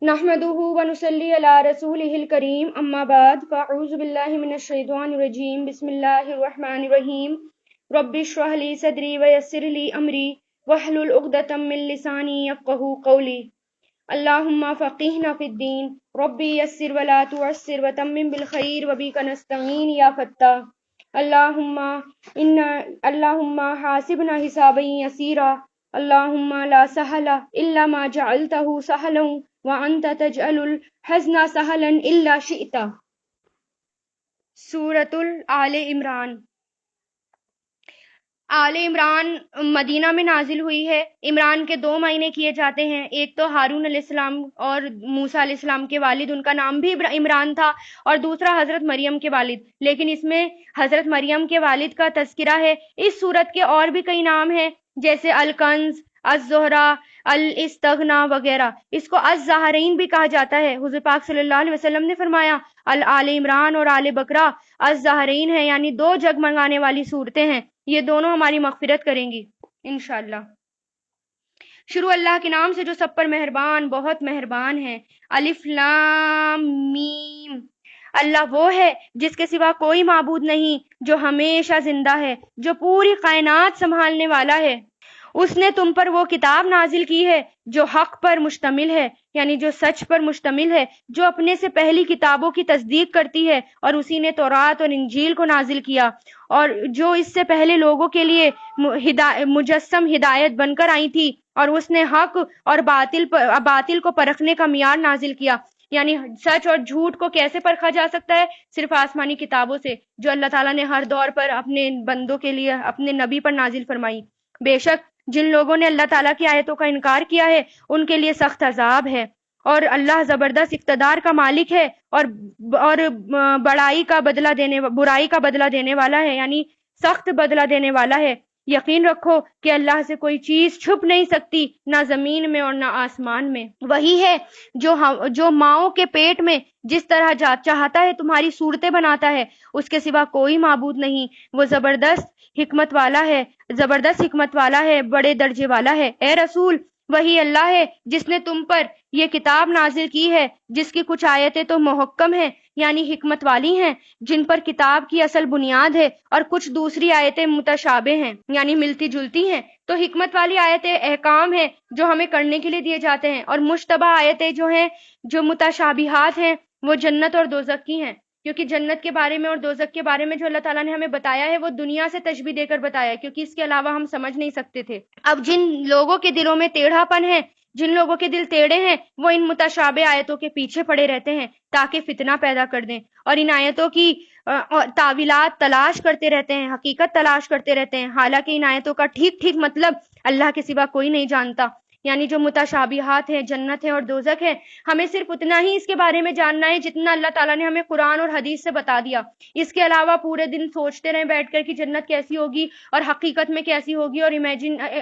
نحمده ونصلي على رسوله الكريم اما بعد فاعوذ بالله من الشيطان الرجيم بسم الله الرحمن الرحيم رب اشرح لي صدري ويسر لي امري واحلل عقدة من لساني يفقهوا قولي اللهم فقهنا في الدين ربي يسر ولا تعسر وتمم بالخير وبك نستعين يا فتاح اللهم حاسبنا حسابا يسيرا اللهم لا سهل الا ما جعلته سهلا وانت تجعل الحزن سهلا الا شئت۔ سورۃ آل عمران۔ آل عمران مدینہ میں نازل ہوئی ہے۔ عمران کے 2 معنی کیے جاتے ہیں، ایک تو ہارون علیہ السلام اور موسیٰ علیہ السلام کے والد، ان کا نام بھی عمران تھا، اور دوسرا حضرت مریم کے والد، لیکن اس میں حضرت مریم کے والد کا تذکرہ ہے۔ اس سورت کے اور بھی کئی نام ہیں، جیسے الکنز، الزہرا، الاستغنا وغیرہ۔ اس کو الزہرین بھی کہا جاتا ہے۔ حضور پاک صلی اللہ علیہ وسلم نے فرمایا آل عمران اور آل بقرہ الزہرین ہیں، یعنی 2 جگمگانے والی صورتیں ہیں، یہ دونوں ہماری مغفرت کریں گی انشاءاللہ۔ شروع اللہ کے نام سے جو سب پر مہربان بہت مہربان ہے۔ الف لام میم۔ اللہ وہ ہے جس کے سوا کوئی معبود نہیں، جو ہمیشہ زندہ ہے، جو پوری کائنات سنبھالنے والا ہے۔ اس نے تم پر وہ کتاب نازل کی ہے جو حق پر مشتمل ہے، یعنی جو سچ پر مشتمل ہے، جو اپنے سے پہلی کتابوں کی تصدیق کرتی ہے، اور اسی نے تورات اور انجیل کو نازل کیا، اور جو اس سے پہلے لوگوں کے لیے مجسم ہدایت بن کر آئی تھی، اور اس نے حق اور باطل کو پرکھنے کا معیار نازل کیا۔ یعنی سچ اور جھوٹ کو کیسے پرکھا جا سکتا ہے؟ صرف آسمانی کتابوں سے، جو اللہ تعالیٰ نے ہر دور پر اپنے بندوں کے لیے اپنے نبی پر نازل فرمائی۔ بے شک جن لوگوں نے اللہ تعالیٰ کی آیتوں کا انکار کیا ہے ان کے لیے سخت عذاب ہے، اور اللہ زبردست اقتدار کا مالک ہے، اور برائی کا بدلہ دینے والا ہے، یعنی سخت بدلہ دینے والا ہے۔ یقین رکھو کہ اللہ سے کوئی چیز چھپ نہیں سکتی، نہ زمین میں اور نہ آسمان میں۔ وہی ہے جو ماؤں کے پیٹ میں جس طرح چاہتا ہے تمہاری صورتیں بناتا ہے، اس کے سوا کوئی معبود نہیں۔ وہ زبردست حکمت والا ہے، بڑے درجے والا ہے۔ اے رسول، وہی اللہ ہے جس نے تم پر یہ کتاب نازل کی ہے، جس کی کچھ آیتیں تو محکم ہیں، یعنی حکمت والی ہیں، جن پر کتاب کی اصل بنیاد ہے، اور کچھ دوسری آیتیں متشابہ ہیں، یعنی ملتی جلتی ہیں۔ تو حکمت والی آیتیں احکام ہیں جو ہمیں کرنے کے لیے دیے جاتے ہیں، اور مشتبہ آیتیں جو متشابہات ہیں، وہ جنت اور دوزخ کی ہیں، کیونکہ جنت کے بارے میں اور دوزخ کے بارے میں جو اللہ تعالیٰ نے ہمیں بتایا ہے وہ دنیا سے تشبیہ دے کر بتایا ہے، کیونکہ اس کے علاوہ ہم سمجھ نہیں سکتے تھے۔ اب جن لوگوں کے دلوں میں ٹیڑھا پن ہے، جن لوگوں کے دل ٹیڑھے ہیں، وہ ان متشابہ آیتوں کے پیچھے پڑے رہتے ہیں تاکہ فتنہ پیدا کر دیں، اور ان آیتوں کی تعویلات تلاش کرتے رہتے ہیں، حقیقت تلاش کرتے رہتے ہیں، حالانکہ ان آیتوں کا ٹھیک مطلب اللہ کے سوا کوئی نہیں جانتا۔ یعنی جو متشابہات ہیں، جنت ہے اور دوزخ ہے، ہمیں صرف اتنا ہی اس کے بارے میں جاننا ہے جتنا اللہ تعالیٰ نے ہمیں قرآن اور حدیث سے بتا دیا۔ اس کے علاوہ پورے دن سوچتے رہیں بیٹھ کر کہ جنت کیسی ہوگی اور حقیقت میں کیسی ہوگی، اور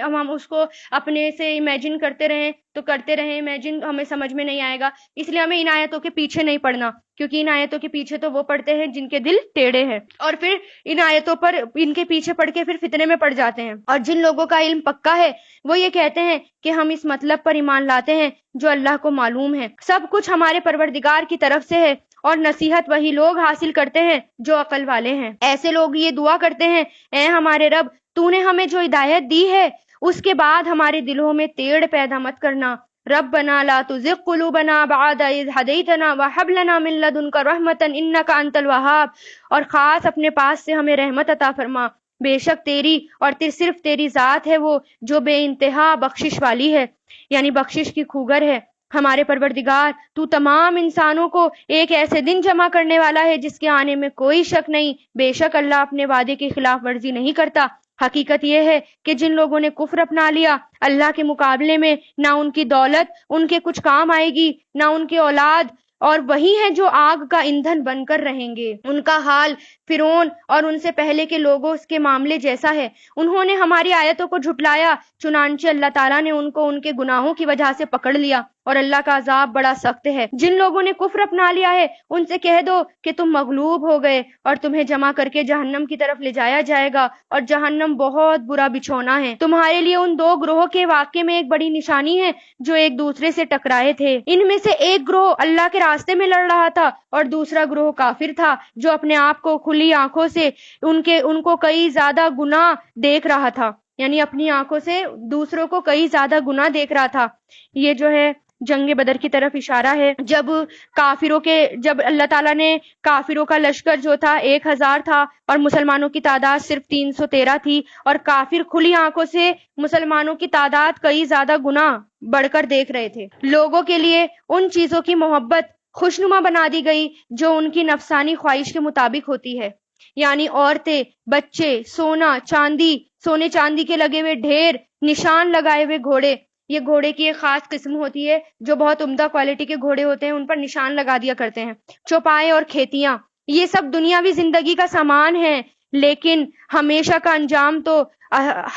ہم اس کو اپنے سے امیجن کرتے رہیں تو کرتے رہیں امیجن، ہمیں سمجھ میں نہیں آئے گا۔ اس لیے ہمیں ان آیتوں کے پیچھے نہیں پڑنا، کیونکہ ان آیتوں کے پیچھے تو وہ پڑتے ہیں جن کے دل ٹیڑھے ہیں، اور پھر ان آیتوں پر ان کے پیچھے پڑھ کے پھر فتنے میں پڑ جاتے ہیں۔ اور جن لوگوں کا علم پکا ہے وہ یہ کہتے ہیں کہ ہم اس مطلب پر ایمان لاتے ہیں جو اللہ کو معلوم ہے۔ سب کچھ ہمارے پروردگار کی طرف سے ہے، اور نصیحت وہی لوگ حاصل کرتے ہیں جو عقل والے ہیں۔ ایسے لوگ یہ دعا کرتے ہیں، اے ہمارے رب، تو نے ہمیں جو ہدایت دی ہے اس کے بعد ہمارے دلوں میں ٹیڑھ پیدا مت کرنا۔ ربنا لا تزغ قلوبنا بعد اذ ہدیتنا وہب لنا من لدنک رحمۃ انک انت الوہاب، اور خاص اپنے پاس سے ہمیں رحمت عطا فرما، بے شک تیری اور صرف تیری ذات ہے وہ جو بے انتہا بخشش والی ہے، یعنی بخشش کی خوگر ہے۔ ہمارے پروردگار، تو تمام انسانوں کو ایک ایسے دن جمع کرنے والا ہے جس کے آنے میں کوئی شک نہیں، بے شک اللہ اپنے وعدے کی خلاف ورزی نہیں کرتا۔ حقیقت یہ ہے کہ جن لوگوں نے کفر اپنا لیا، اللہ کے مقابلے میں نہ ان کی دولت ان کے کچھ کام آئے گی، نہ ان کے اولاد، اور وہی ہیں جو آگ کا ایندھن بن کر رہیں گے۔ ان کا حال فرعون اور ان سے پہلے کے لوگوں اس کے معاملے جیسا ہے۔ انہوں نے ہماری آیتوں کو جھٹلایا، چنانچہ اللہ تعالیٰ نے ان کو ان کے گناہوں کی وجہ سے پکڑ لیا۔ اور اللہ کا عذاب بڑا سخت ہے۔ جن لوگوں نے کفر اپنا لیا ہے ان سے کہہ دو کہ تم مغلوب ہو گئے اور تمہیں جمع کر کے جہنم کی طرف لے جایا جائے گا، اور جہنم بہت برا بچھونا ہے۔ تمہارے لیے ان دو گروہوں کے واقعے میں ایک بڑی نشانی ہے جو ایک دوسرے سے ٹکرائے تھے۔ ان میں سے ایک گروہ اللہ کے راستے میں لڑ رہا تھا اور دوسرا گروہ کافر تھا جو اپنے آپ کو کھلی آنکھوں سے ان کو کئی زیادہ گناہ دیکھ رہا تھا، یعنی اپنی آنکھوں سے دوسروں کو کئی زیادہ گناہ دیکھ رہا تھا۔ یہ جو ہے جنگ بدر کی طرف اشارہ ہے، جب اللہ تعالیٰ نے کافروں کا لشکر جو تھا 1000 تھا اور مسلمانوں کی تعداد صرف 313 تھی، اور کافر کھلی آنکھوں سے مسلمانوں کی تعداد کئی زیادہ گنا بڑھ کر دیکھ رہے تھے۔ لوگوں کے لیے ان چیزوں کی محبت خوشنما بنا دی گئی جو ان کی نفسانی خواہش کے مطابق ہوتی ہے، یعنی عورتیں، بچے، سونے چاندی کے لگے ہوئے ڈھیر، نشان لگائے ہوئے گھوڑے۔ یہ گھوڑے کی ایک خاص قسم ہوتی ہے، جو بہت عمدہ کوالٹی کے گھوڑے ہوتے ہیں ان پر نشان لگا دیا کرتے ہیں۔ چوپائے اور کھیتیاں، یہ سب دنیاوی زندگی کا سامان ہے، لیکن ہمیشہ کا انجام تو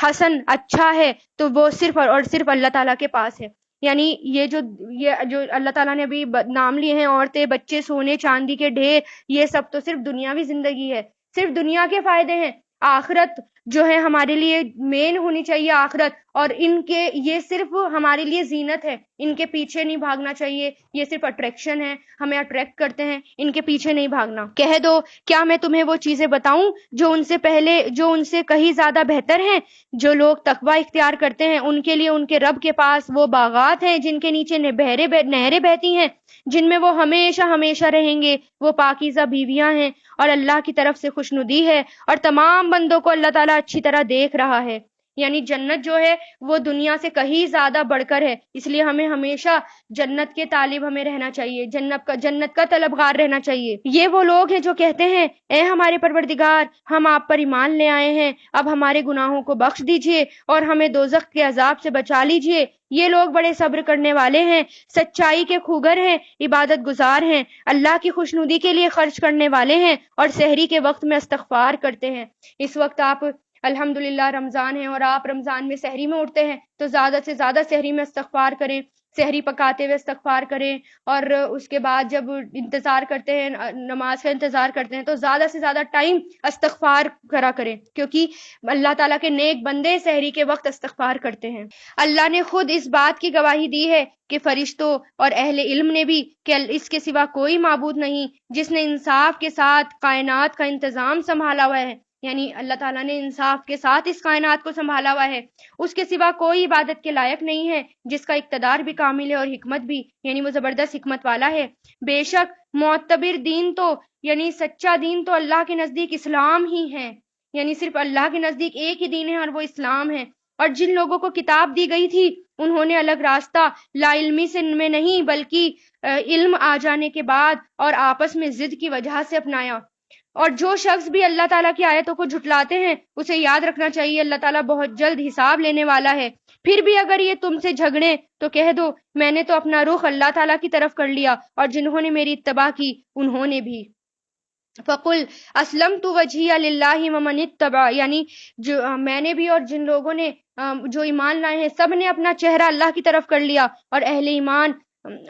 حسن اچھا ہے تو وہ صرف اور صرف اللہ تعالیٰ کے پاس ہے۔ یعنی یہ جو اللہ تعالیٰ نے ابھی نام لیے ہیں، عورتیں، بچے، سونے چاندی کے ڈھیر، یہ سب تو صرف دنیاوی زندگی ہے، صرف دنیا کے فائدے ہیں۔ آخرت جو ہے ہمارے لیے مین ہونی چاہیے، آخرت، اور یہ صرف ہمارے لیے زینت ہے، ان کے پیچھے نہیں بھاگنا چاہیے، یہ صرف اٹریکشن ہے، ہمیں اٹریکٹ کرتے ہیں، ان کے پیچھے نہیں بھاگنا۔ کہہ دو کیا میں تمہیں وہ چیزیں بتاؤں جو ان سے کہیں زیادہ بہتر ہیں؟ جو لوگ تقوی اختیار کرتے ہیں ان کے لیے ان کے رب کے پاس وہ باغات ہیں جن کے نیچے نہریں بہتی ہیں، جن میں وہ ہمیشہ ہمیشہ رہیں گے، وہ پاکیزہ بیویاں ہیں، اور اللہ کی طرف سے خوشنودی ہے، اور تمام بندوں کو اللہ تعالیٰ اچھی طرح دیکھ رہا ہے۔ یعنی جنت جو ہے وہ دنیا سے کہیں زیادہ بڑھ کر ہے، اس لیے ہمیں ہمیشہ جنت کے طالب رہنا چاہیے، جنت کا طلبگار رہنا چاہیے۔ یہ وہ لوگ ہیں جو کہتے ہیں اے ہمارے پروردگار، ہم آپ پر ایمان لے آئے ہیں، اب ہمارے گناہوں کو بخش دیجئے اور ہمیں دوزخ کے عذاب سے بچا لیجئے۔ یہ لوگ بڑے صبر کرنے والے ہیں، سچائی کے خوگر ہیں، عبادت گزار ہیں، اللہ کی خوشنودی کے لیے خرچ کرنے والے ہیں، اور سحری کے وقت میں استغفار کرتے ہیں۔ اس وقت آپ الحمدللہ رمضان ہے اور آپ رمضان میں سحری میں اٹھتے ہیں تو زیادہ سے زیادہ سحری میں استغفار کریں، سحری پکاتے ہوئے استغفار کریں، اور اس کے بعد جب انتظار کرتے ہیں، نماز کا انتظار کرتے ہیں، تو زیادہ سے زیادہ ٹائم استغفار کرا کریں، کیونکہ اللہ تعالیٰ کے نیک بندے سحری کے وقت استغفار کرتے ہیں۔ اللہ نے خود اس بات کی گواہی دی ہے کہ فرشتوں اور اہل علم نے بھی کہ اس کے سوا کوئی معبود نہیں جس نے انصاف کے ساتھ کائنات کا انتظام سنبھالا ہوا ہے، یعنی اللہ تعالیٰ نے انصاف کے ساتھ اس کائنات کو سنبھالا ہوا ہے، اس کے سوا کوئی عبادت کے لائق نہیں ہے، جس کا اقتدار بھی کامل ہے اور حکمت بھی، یعنی وہ زبردست حکمت والا ہے۔ بے شک معتبر دین تو یعنی سچا دین تو اللہ کے نزدیک اسلام ہی ہے، یعنی صرف اللہ کے نزدیک ایک ہی دین ہے اور وہ اسلام ہے۔ اور جن لوگوں کو کتاب دی گئی تھی انہوں نے الگ راستہ لا علمی سے میں نہیں بلکہ علم آ جانے کے بعد اور آپس میں ضد کی وجہ سے اپنایا۔ اور جو شخص بھی اللہ تعالیٰ کی آیتوں کو جھٹلاتے ہیں اسے یاد رکھنا چاہیے اللہ تعالیٰ بہت جلد حساب لینے والا ہے۔ پھر بھی اگر یہ تم سے جھگڑیں تو کہہ دو میں نے تو اپنا رخ اللہ تعالیٰ کی طرف کر لیا اور جنہوں نے میری اتباع کی انہوں نے بھی۔ فَقُلْ أَسْلَمْتُ وَجْهِيَ لِلَّهِ وَمَنِ اتَّبَعَ، یعنی میں نے بھی اور جن لوگوں نے جو ایمان لائے ہیں سب نے اپنا چہرہ اللہ کی طرف کر لیا، اور اہل ایمان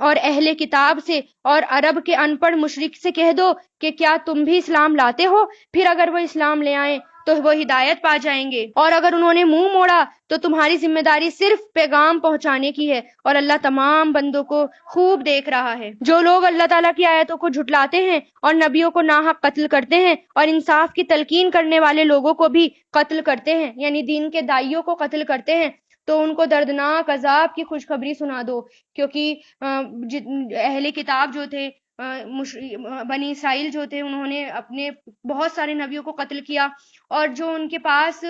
اور اہل کتاب سے اور عرب کے ان پڑھ مشرک سے کہہ دو کہ کیا تم بھی اسلام لاتے ہو؟ پھر اگر وہ اسلام لے آئیں تو وہ ہدایت پا جائیں گے، اور اگر انہوں نے منہ موڑا تو تمہاری ذمہ داری صرف پیغام پہنچانے کی ہے، اور اللہ تمام بندوں کو خوب دیکھ رہا ہے۔ جو لوگ اللہ تعالیٰ کی آیتوں کو جھٹلاتے ہیں اور نبیوں کو ناحق قتل کرتے ہیں اور انصاف کی تلقین کرنے والے لوگوں کو بھی قتل کرتے ہیں، یعنی دین کے داعیوں کو قتل کرتے ہیں، تو ان کو دردناک عذاب کی خوشخبری سنا دو، کیونکہ اہل کتاب جو تھے بنی اسرائیل جو تھے انہوں نے اپنے بہت سارے نبیوں کو قتل کیا، اور جو ان کے پاس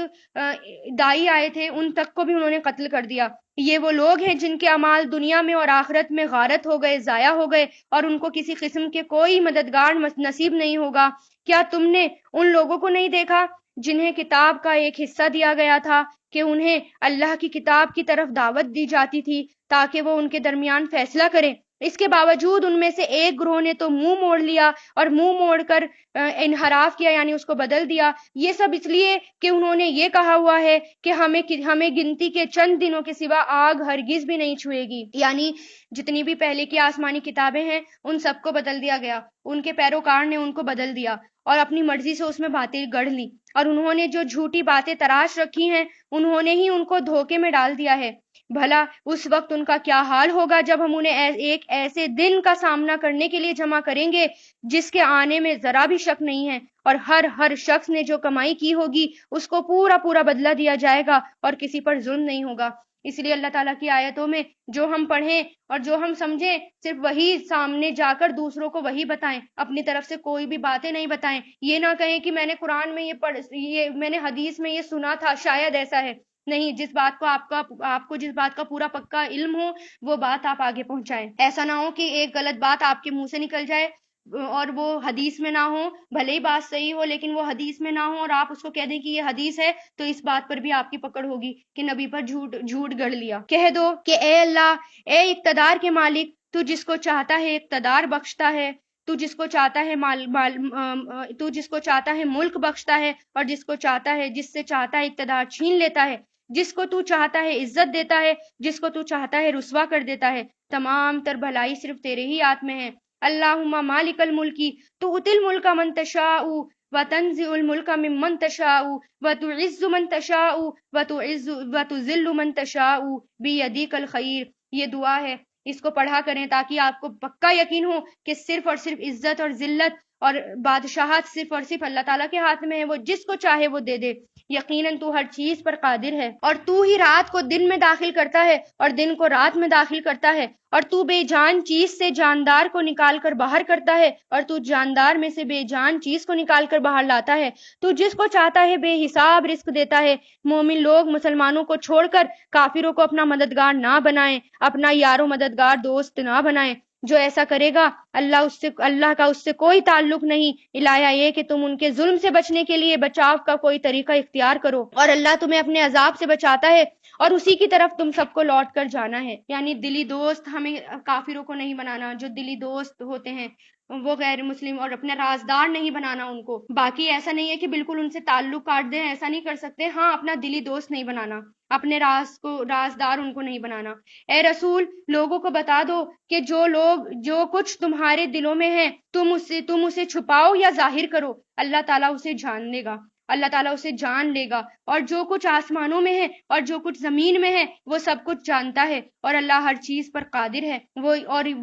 دائی آئے تھے ان تک کو بھی انہوں نے قتل کر دیا۔ یہ وہ لوگ ہیں جن کے اعمال دنیا میں اور آخرت میں غارت ہو گئے، ضائع ہو گئے، اور ان کو کسی قسم کے کوئی مددگار نصیب نہیں ہوگا۔ کیا تم نے ان لوگوں کو نہیں دیکھا جنہیں کتاب کا ایک حصہ دیا گیا تھا کہ انہیں اللہ کی کتاب کی طرف دعوت دی جاتی تھی تاکہ وہ ان کے درمیان فیصلہ کریں؟ اس کے باوجود ان میں سے ایک گروہ نے تو منہ موڑ لیا اور منہ موڑ کر انحراف کیا، یعنی اس کو بدل دیا۔ یہ سب اس لیے کہ انہوں نے یہ کہا ہوا ہے کہ ہمیں گنتی کے چند دنوں کے سوا آگ ہرگز بھی نہیں چھوئے گی، یعنی جتنی بھی پہلے کی آسمانی کتابیں ہیں ان سب کو بدل دیا گیا، ان کے پیروکار نے ان کو بدل دیا اور اپنی مرضی سے اس میں باتیں گڑھ لی، اور انہوں نے جو جھوٹی باتیں تراش رکھی ہیں انہوں نے ہی ان کو دھوکے میں ڈال دیا ہے۔ بھلا اس وقت ان کا کیا حال ہوگا جب ہم انہیں ایک ایسے دن کا سامنا کرنے کے لیے جمع کریں گے جس کے آنے میں ذرا بھی شک نہیں ہے، اور ہر شخص نے جو کمائی کی ہوگی اس کو پورا بدلہ دیا جائے گا اور کسی پر ظلم نہیں ہوگا۔ اس لیے اللہ تعالیٰ کی آیتوں میں جو ہم پڑھیں اور جو ہم سمجھیں صرف وہی سامنے جا کر دوسروں کو وہی بتائیں، اپنی طرف سے کوئی بھی باتیں نہیں بتائیں۔ یہ نہ کہیں کہ میں نے قرآن میں میں نے حدیث میں یہ سنا تھا، شاید ایسا ہے۔ نہیں، جس بات کو آپ کو جس بات کا پورا پکا علم ہو وہ بات آپ آگے پہنچائیں۔ ایسا نہ ہو کہ ایک غلط بات آپ کے منہ سے نکل جائے اور وہ حدیث میں نہ ہو، بھلے ہی بات صحیح ہو لیکن وہ حدیث میں نہ ہو، اور آپ اس کو کہہ دیں کہ یہ حدیث ہے، تو اس بات پر بھی آپ کی پکڑ ہوگی کہ نبی پر جھوٹ گڑھ لیا۔ کہہ دو کہ اے اللہ، اے اقتدار کے مالک، تو جس کو چاہتا ہے اقتدار بخشتا ہے، تو جس کو چاہتا ہے تو جس کو چاہتا ہے ملک بخشتا ہے، اور جس سے چاہتا ہے اقتدار چھین لیتا ہے، جس کو تو چاہتا ہے عزت دیتا ہے، جس کو تو چاہتا ہے رسوا کر دیتا ہے۔ تمام تر بھلائی صرف تیرے ہی ہاتھ میں ہے۔ اللہم مالک الملکی تؤتی الملک من تشاء وتنزع الملک ممن تشاء وتعز من تشاء وتذل من تشاء بیدیک الخیر۔ یہ دعا ہے، اس کو پڑھا کریں تاکہ آپ کو پکا یقین ہو کہ صرف اور صرف عزت اور ذلت اور بادشاہت صرف اور صرف اللہ تعالیٰ کے ہاتھ میں ہے، وہ جس کو چاہے وہ دے دے۔ یقیناً تو ہر چیز پر قادر ہے، اور تو ہی رات کو دن میں داخل کرتا ہے اور دن کو رات میں داخل کرتا ہے، اور تو بے جان چیز سے جاندار کو نکال کر باہر کرتا ہے، اور تو جاندار میں سے بے جان چیز کو نکال کر باہر لاتا ہے۔ تو جس کو چاہتا ہے بے حساب رزق دیتا ہے۔ مومن لوگ مسلمانوں کو چھوڑ کر کافروں کو اپنا مددگار نہ بنائیں، اپنا یار و مددگار دوست نہ بنائیں۔ جو ایسا کرے گا اللہ کا اس سے کوئی تعلق نہیں۔ الہیہ یہ کہ تم ان کے ظلم سے بچنے کے لیے بچاؤ کا کوئی طریقہ اختیار کرو، اور اللہ تمہیں اپنے عذاب سے بچاتا ہے اور اسی کی طرف تم سب کو لوٹ کر جانا ہے۔ یعنی دلی دوست ہمیں کافروں کو نہیں بنانا، جو دلی دوست ہوتے ہیں وہ غیر مسلم، اور اپنا رازدار نہیں بنانا ان کو۔ باقی ایسا نہیں ہے کہ بالکل ان سے تعلق کاٹ دیں، ایسا نہیں کر سکتے، ہاں اپنا دلی دوست نہیں بنانا، اپنے رازدار ان کو نہیں بنانا۔ اے رسول، لوگوں کو بتا دو کہ جو کچھ تمہارے دلوں میں ہے تم اسے چھپاؤ یا ظاہر کرو، اللہ تعالیٰ اسے جان لے گا، اللہ تعالیٰ اسے جان لے گا، اور جو کچھ آسمانوں میں ہے اور جو کچھ زمین میں ہے وہ سب کچھ جانتا ہے، اور اللہ ہر چیز پر قادر ہے۔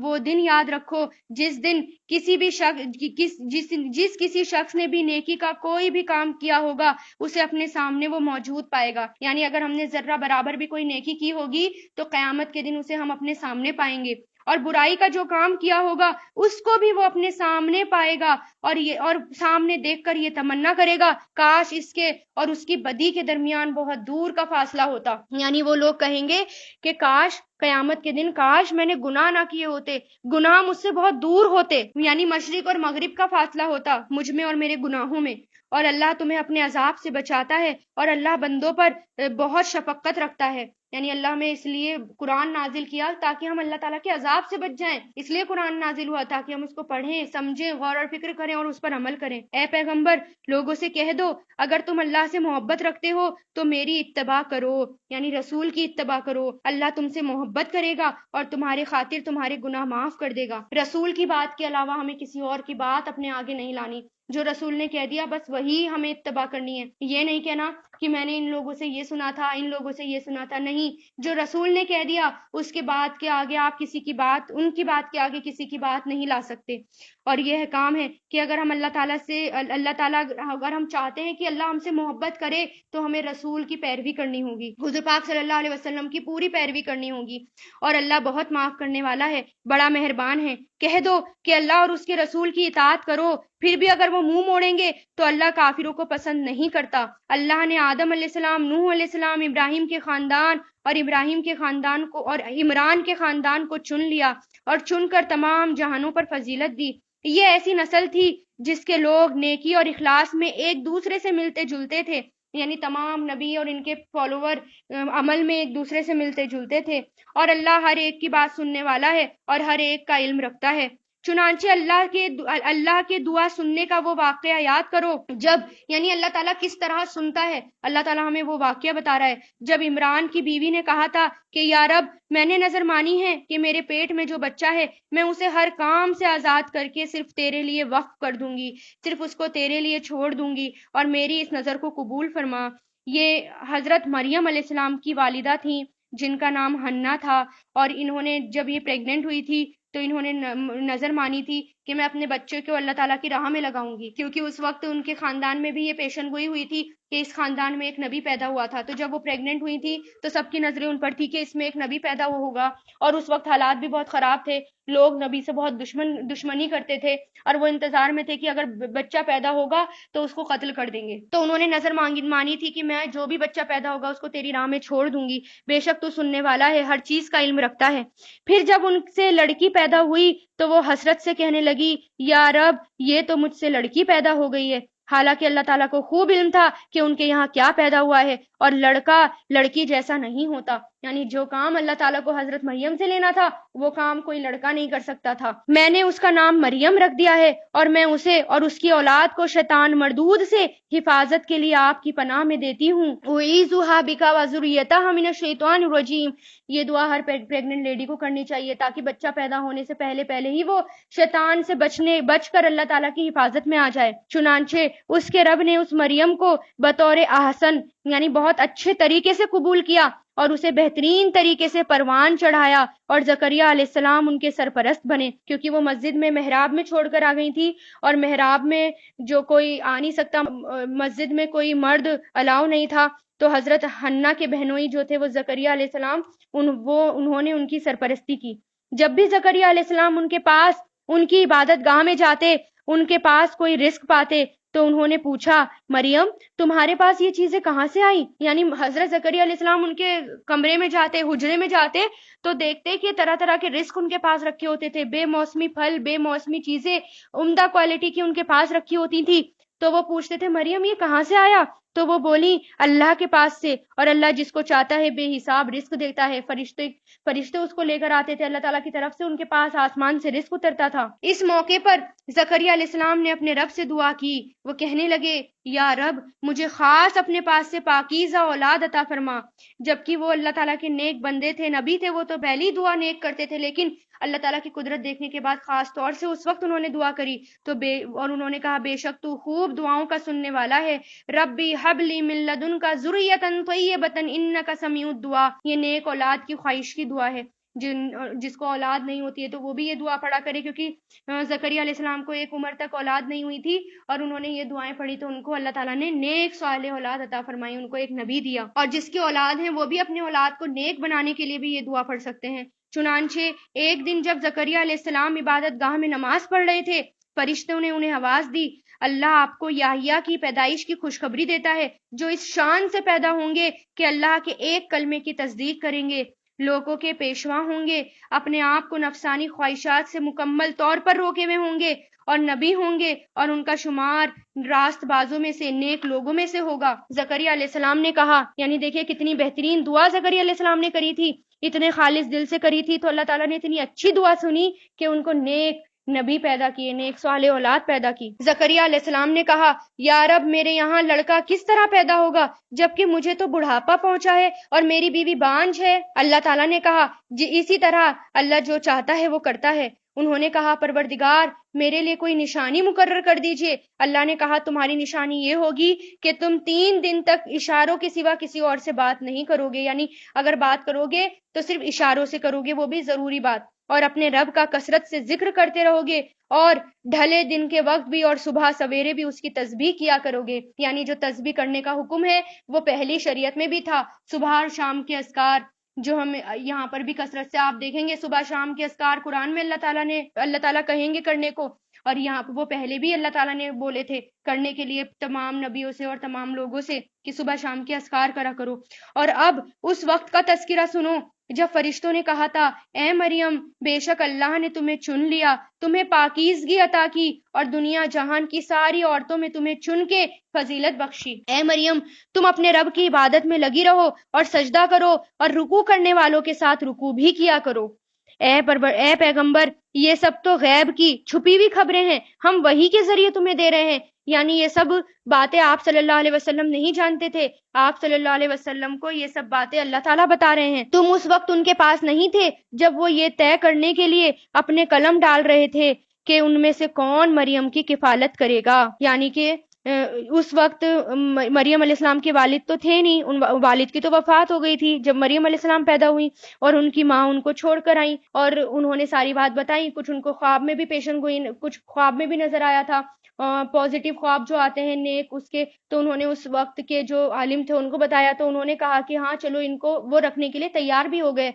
وہ دن یاد رکھو جس دن کسی شخص نے بھی نیکی کا کوئی بھی کام کیا ہوگا اسے اپنے سامنے وہ موجود پائے گا، یعنی اگر ہم نے ذرہ برابر بھی کوئی نیکی کی ہوگی تو قیامت کے دن اسے ہم اپنے سامنے پائیں گے، اور برائی کا جو کام کیا ہوگا اس کو بھی وہ اپنے سامنے پائے گا، اور سامنے دیکھ کر یہ تمنا کرے گا کاش اس کے اور اس کی بدی کے درمیان بہت دور کا فاصلہ ہوتا۔ یعنی وہ لوگ کہیں گے کہ کاش قیامت کے دن کاش میں نے گناہ نہ کیے ہوتے، گناہ مجھ سے بہت دور ہوتے، یعنی مشرق اور مغرب کا فاصلہ ہوتا مجھ میں اور میرے گناہوں میں۔ اور اللہ تمہیں اپنے عذاب سے بچاتا ہے، اور اللہ بندوں پر بہت شفقت رکھتا ہے۔ یعنی اللہ میں اس لیے قرآن نازل کیا تاکہ ہم اللہ تعالیٰ کے عذاب سے بچ جائیں، اس لیے قرآن نازل ہوا تاکہ ہم اس کو پڑھیں، سمجھیں، غور اور فکر کریں اور اس پر عمل کریں۔ اے پیغمبر، لوگوں سے کہہ دو اگر تم اللہ سے محبت رکھتے ہو تو میری اتباع کرو، یعنی رسول کی اتباع کرو، اللہ تم سے محبت کرے گا اور تمہارے خاطر تمہارے گناہ معاف کر دے گا۔ رسول کی بات کے علاوہ ہمیں کسی اور کی بات اپنے آگے نہیں لانی، جو رسول نے کہہ دیا بس وہی ہمیں اتباع کرنی ہے۔ یہ نہیں کہنا کہ میں نے ان لوگوں سے یہ سنا تھا، ان لوگوں سے یہ سنا تھا، نہیں، جو رسول نے کہہ دیا اس کے بعد کے آگے آپ ان کی بات کے آگے کسی کی بات نہیں لا سکتے۔ اور یہ کام ہے کہ اگر ہم اللہ تعالیٰ اگر ہم چاہتے ہیں کہ اللہ ہم سے محبت کرے تو ہمیں رسول کی پیروی کرنی ہوگی، حضور پاک صلی اللہ علیہ وسلم کی پوری پیروی کرنی ہوگی، اور اللہ بہت معاف کرنے والا ہے، بڑا مہربان ہے۔ کہہ دو کہ اللہ اور اس کے رسول کی اطاعت کرو، پھر بھی اگر وہ منہ موڑیں گے تو اللہ کافروں کو پسند نہیں کرتا۔ اللہ نے آدم علیہ السلام، نوح علیہ السلام، ابراہیم کے خاندان اور عمران کے خاندان کو چن لیا اور چن کر تمام جہانوں پر فضیلت دی۔ یہ ایسی نسل تھی جس کے لوگ نیکی اور اخلاص میں ایک دوسرے سے ملتے جلتے تھے، یعنی تمام نبی اور ان کے فالوور عمل میں ایک دوسرے سے ملتے جلتے تھے، اور اللہ ہر ایک کی بات سننے والا ہے اور ہر ایک کا علم رکھتا ہے۔ چنانچہ اللہ کے دعا سننے کا وہ واقعہ یاد کرو جب، یعنی اللہ تعالیٰ کس طرح سنتا ہے، اللہ تعالیٰ ہمیں وہ واقعہ بتا رہا ہے جب عمران کی بیوی نے کہا تھا کہ یا رب، میں نے نظر مانی ہے کہ میرے پیٹ میں جو بچہ ہے میں اسے ہر کام سے آزاد کر کے صرف تیرے لیے وقف کر دوں گی، صرف اس کو تیرے لیے چھوڑ دوں گی، اور میری اس نظر کو قبول فرما۔ یہ حضرت مریم علیہ السلام کی والدہ تھیں جن کا نام حنا تھا، اور انہوں نے جب یہ پریگننٹ ہوئی تھی تو انہوں نے نظر مانی تھی کہ میں اپنے بچے کو اللہ تعالیٰ کی راہ میں لگاؤں گی، کیونکہ اس وقت ان کے خاندان میں بھی یہ پیشن گوئی ہوئی تھی کہ اس خاندان میں ایک نبی پیدا ہوا تھا۔ تو جب وہ پریگننٹ ہوئی تھی تو سب کی نظریں ان پر تھی کہ اس میں ایک نبی پیدا ہوگا، اور اس وقت حالات بھی بہت خراب تھے، لوگ نبی سے بہت دشمنی کرتے تھے، اور وہ انتظار میں تھے کہ اگر بچہ پیدا ہوگا تو اس کو قتل کر دیں گے۔ تو انہوں نے نظر مانی تھی کہ میں جو بھی بچہ پیدا ہوگا اس کو تیری راہ میں چھوڑ دوں گی، بے شک تو سننے والا ہے، ہر چیز کا علم رکھتا ہے۔ پھر جب ان سے لڑکی پیدا ہوئی تو وہ حسرت سے کہنے لگی یا رب، یہ تو مجھ سے لڑکی پیدا ہو گئی ہے، حالانکہ اللہ تعالیٰ کو خوب علم تھا کہ ان کے یہاں کیا پیدا ہوا ہے، اور لڑکا لڑکی جیسا نہیں ہوتا، یعنی جو کام اللہ تعالیٰ کو حضرت مریم سے لینا تھا وہ کام کوئی لڑکا نہیں کر سکتا تھا۔ میں نے اس کا نام مریم رکھ دیا ہے، اور میں اسے اور اس کی اولاد کو شیطان مردود سے حفاظت کے لیے آپ کی پناہ میں دیتی ہوں۔ اعیذھا بک وذریتھا من الشیطان الرجیم۔ یہ دعا ہر پریگننٹ لیڈی کو کرنی چاہیے تاکہ بچہ پیدا ہونے سے پہلے ہی وہ شیطان سے بچ کر اللہ تعالیٰ کی حفاظت میں آ جائے۔ چنانچہ اس کے رب نے اس مریم کو بطور احسن، یعنی بہت اچھے طریقے سے قبول کیا، اور اسے بہترین طریقے سے پروان چڑھایا، اور زکریہ علیہ السلام ان کے سرپرست بنے، کیونکہ وہ مسجد میں محراب میں چھوڑ کر آ گئی تھی، اور محراب میں جو کوئی آ نہیں سکتا، مسجد میں کوئی مرد الاؤ نہیں تھا، تو حضرت حنا کے بہنوئی جو تھے وہ زکریہ علیہ السلام، انہوں نے ان کی سرپرستی کی۔ جب بھی زکریہ علیہ السلام ان کے پاس ان کی عبادت گاہ میں جاتے، ان کے پاس کوئی رزق پاتے، تو انہوں نے پوچھا مریم، تمہارے پاس یہ چیزیں کہاں سے آئی؟ یعنی حضرت زکریہ علیہ السلام ان کے کمرے میں جاتے، حجرے میں جاتے تو دیکھتے کہ طرح طرح کے رزق ان کے پاس رکھے ہوتے تھے، بے موسمی پھل، بے موسمی چیزیں عمدہ کوالٹی کی ان کے پاس رکھی ہوتی تھی۔ تو وہ پوچھتے تھے مریم یہ کہاں سے آیا؟ تو وہ بولی اللہ کے پاس سے، اور اللہ جس کو چاہتا ہے بے حساب رزق دیتا ہے۔ فرشتے اس کو لے کر آتے تھے، اللہ تعالیٰ کی طرف سے ان کے پاس آسمان سے رزق اترتا تھا۔ اس موقع پر زکریہ علیہ السلام نے اپنے رب سے دعا کی، وہ کہنے لگے یا رب، مجھے خاص اپنے پاس سے پاکیزہ اولاد عطا فرما۔ جبکہ وہ اللہ تعالیٰ کے نیک بندے تھے، نبی تھے، وہ تو پہلی دعا نیک کرتے تھے، لیکن اللہ تعالیٰ کی قدرت دیکھنے کے بعد خاص طور سے اس وقت انہوں نے دعا کری اور انہوں نے کہا بے شک تو خوب دعاؤں کا سننے والا ہے۔ ربی حب لی من لدنک ذریۃ طیبۃ انک سمیع الدعاء۔ یہ نیک اولاد کی خواہش کی دعا ہے، جس کو اولاد نہیں ہوتی ہے تو وہ بھی یہ دعا پڑھا کرے، کیونکہ زکریہ علیہ السلام کو ایک عمر تک اولاد نہیں ہوئی تھی، اور انہوں نے یہ دعائیں پڑھی تو ان کو اللہ تعالیٰ نے نیک صالح اولاد عطا فرمائی، ان کو ایک نبی دیا، اور جس کی اولاد ہیں وہ بھی اپنے اولاد کو نیک بنانے کے لیے بھی یہ دعا پڑھ سکتے ہیں۔ چنانچہ ایک دن جب زکریہ علیہ السلام عبادت گاہ میں نماز پڑھ رہے تھے، فرشتوں نے انہیں آواز دی اللہ آپ کو یحییٰ کی پیدائش کی خوشخبری دیتا ہے، جو اس شان سے پیدا ہوں گے کہ اللہ کے ایک کلمے کی تصدیق کریں گے، لوگوں کے پیشوا ہوں گے، اپنے آپ کو نفسانی خواہشات سے مکمل طور پر روکے ہوئے ہوں گے، اور نبی ہوں گے، اور ان کا شمار راست بازوں میں سے، نیک لوگوں میں سے ہوگا۔ زکریہ علیہ السلام نے کہا، یعنی دیکھیں کتنی بہترین دعا زکریہ علیہ السلام نے کری تھی، اتنے خالص دل سے کری تھی، تو اللہ تعالیٰ نے اتنی اچھی دعا سنی کہ ان کو نیک نبی پیدا کیے، نیک صالح اولاد پیدا کی۔ زکریہ علیہ السلام نے کہا یا رب، میرے یہاں لڑکا کس طرح پیدا ہوگا جبکہ مجھے تو بڑھاپا پہنچا ہے اور میری بیوی بانجھ ہے؟ اللہ تعالیٰ نے کہا اسی طرح اللہ جو چاہتا ہے وہ کرتا ہے۔ انہوں نے کہا پروردگار، میرے لیے کوئی نشانی مقرر کر دیجئے۔ اللہ نے کہا تمہاری نشانی یہ ہوگی کہ تم 3 دن تک اشاروں کے سوا کسی اور سے بات نہیں کرو گے، یعنی اگر بات کرو گے تو صرف اشاروں سے کرو گے، وہ بھی ضروری بات، اور اپنے رب کا کثرت سے ذکر کرتے رہو گے، اور ڈھلے دن کے وقت بھی اور صبح سویرے بھی اس کی تسبیح کیا کرو گے۔ یعنی جو تسبیح کرنے کا حکم ہے وہ پہلی شریعت میں بھی تھا، صبح اور شام کے اذکار، جو ہم یہاں پر بھی کثرت سے آپ دیکھیں گے صبح شام کے اذکار قرآن میں اللہ تعالیٰ کہیں گے کرنے کو، اور یہاں وہ پہلے بھی اللہ تعالیٰ نے بولے تھے کرنے کے لیے تمام نبیوں سے اور تمام لوگوں سے کہ صبح شام کے اذکار کرا کرو۔ اور اب اس وقت کا تذکرہ سنو جب فرشتوں نے کہا تھا اے مریم بے شک اللہ نے تمہیں چن لیا، تمہیں پاکیزگی عطا کی اور دنیا جہان کی ساری عورتوں میں تمہیں چن کے فضیلت بخشی، اے مریم تم اپنے رب کی عبادت میں لگی رہو اور سجدہ کرو اور رکوع کرنے والوں کے ساتھ رکوع بھی کیا کرو۔ اے پیغمبر یہ سب تو غیب کی چھپی ہوئی خبریں ہیں، ہم وحی کے ذریعے تمہیں دے رہے ہیں، یعنی یہ سب باتیں آپ صلی اللہ علیہ وسلم نہیں جانتے تھے، آپ صلی اللہ علیہ وسلم کو یہ سب باتیں اللہ تعالیٰ بتا رہے ہیں۔ تم اس وقت ان کے پاس نہیں تھے جب وہ یہ طے کرنے کے لیے اپنے قلم ڈال رہے تھے کہ ان میں سے کون مریم کی کفالت کرے گا، یعنی کہ اس وقت مریم علیہ السلام کے والد تو تھے نہیں، ان والد کی تو وفات ہو گئی تھی جب مریم علیہ السلام پیدا ہوئی، اور ان کی ماں ان کو چھوڑ کر آئیں اور انہوں نے ساری بات بتائی، کچھ ان کو خواب میں بھی پیشن گوئی، کچھ خواب میں بھی نظر آیا تھا، پازیٹیو خواب جو آتے ہیں نیک اس کے، تو انہوں نے اس وقت کے جو عالم تھے ان کو بتایا، تو انہوں نے کہا کہ ہاں چلو ان کو وہ رکھنے کے لیے تیار بھی ہو گئے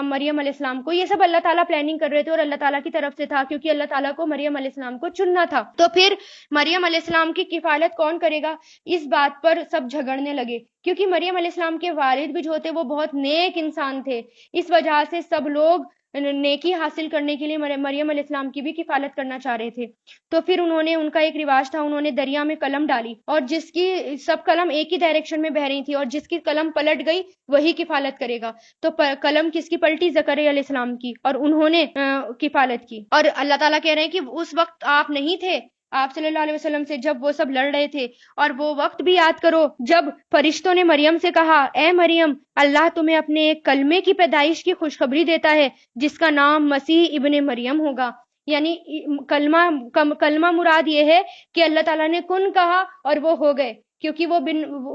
مریم علیہ السلام کو۔ یہ سب اللہ تعالیٰ پلاننگ کر رہے تھے اور اللہ تعالیٰ کی طرف سے تھا، کیونکہ اللہ تعالیٰ کو مریم علیہ السلام کو چننا تھا۔ تو پھر مریم علیہ السلام کی کفالت کون کرے گا، اس بات پر سب جھگڑنے لگے، کیونکہ مریم علیہ السلام کے والد بھی جو تھے وہ بہت نیک انسان تھے، اس وجہ سے سب لوگ نیکی حاصل کرنے کے لیے مریم علیہ السلام کی بھی کفالت کرنا چاہ رہے تھے۔ تو پھر انہوں نے، ان کا ایک رواج تھا، انہوں نے دریا میں قلم ڈالی اور جس کی سب قلم ایک ہی ڈائریکشن میں بہ رہی تھی اور جس کی قلم پلٹ گئی وہی کفالت کرے گا۔ تو قلم کس کی پلٹی؟ زکریا علیہ السلام کی، اور انہوں نے کفالت کی۔ اور اللہ تعالیٰ کہہ رہے ہیں کہ اس وقت آپ نہیں تھے آپ صلی اللہ علیہ وسلم سے جب وہ سب لڑ رہے تھے، اور وہ وقت بھی یاد کرو جب فرشتوں نے مریم سے کہا اے مریم اللہ تمہیں اپنے ایک کلمے کی پیدائش کی خوشخبری دیتا ہے جس کا نام مسیح ابن مریم ہوگا، یعنی کلمہ مراد یہ ہے کہ اللہ تعالیٰ نے کن کہا اور وہ ہو گئے، کیونکہ وہ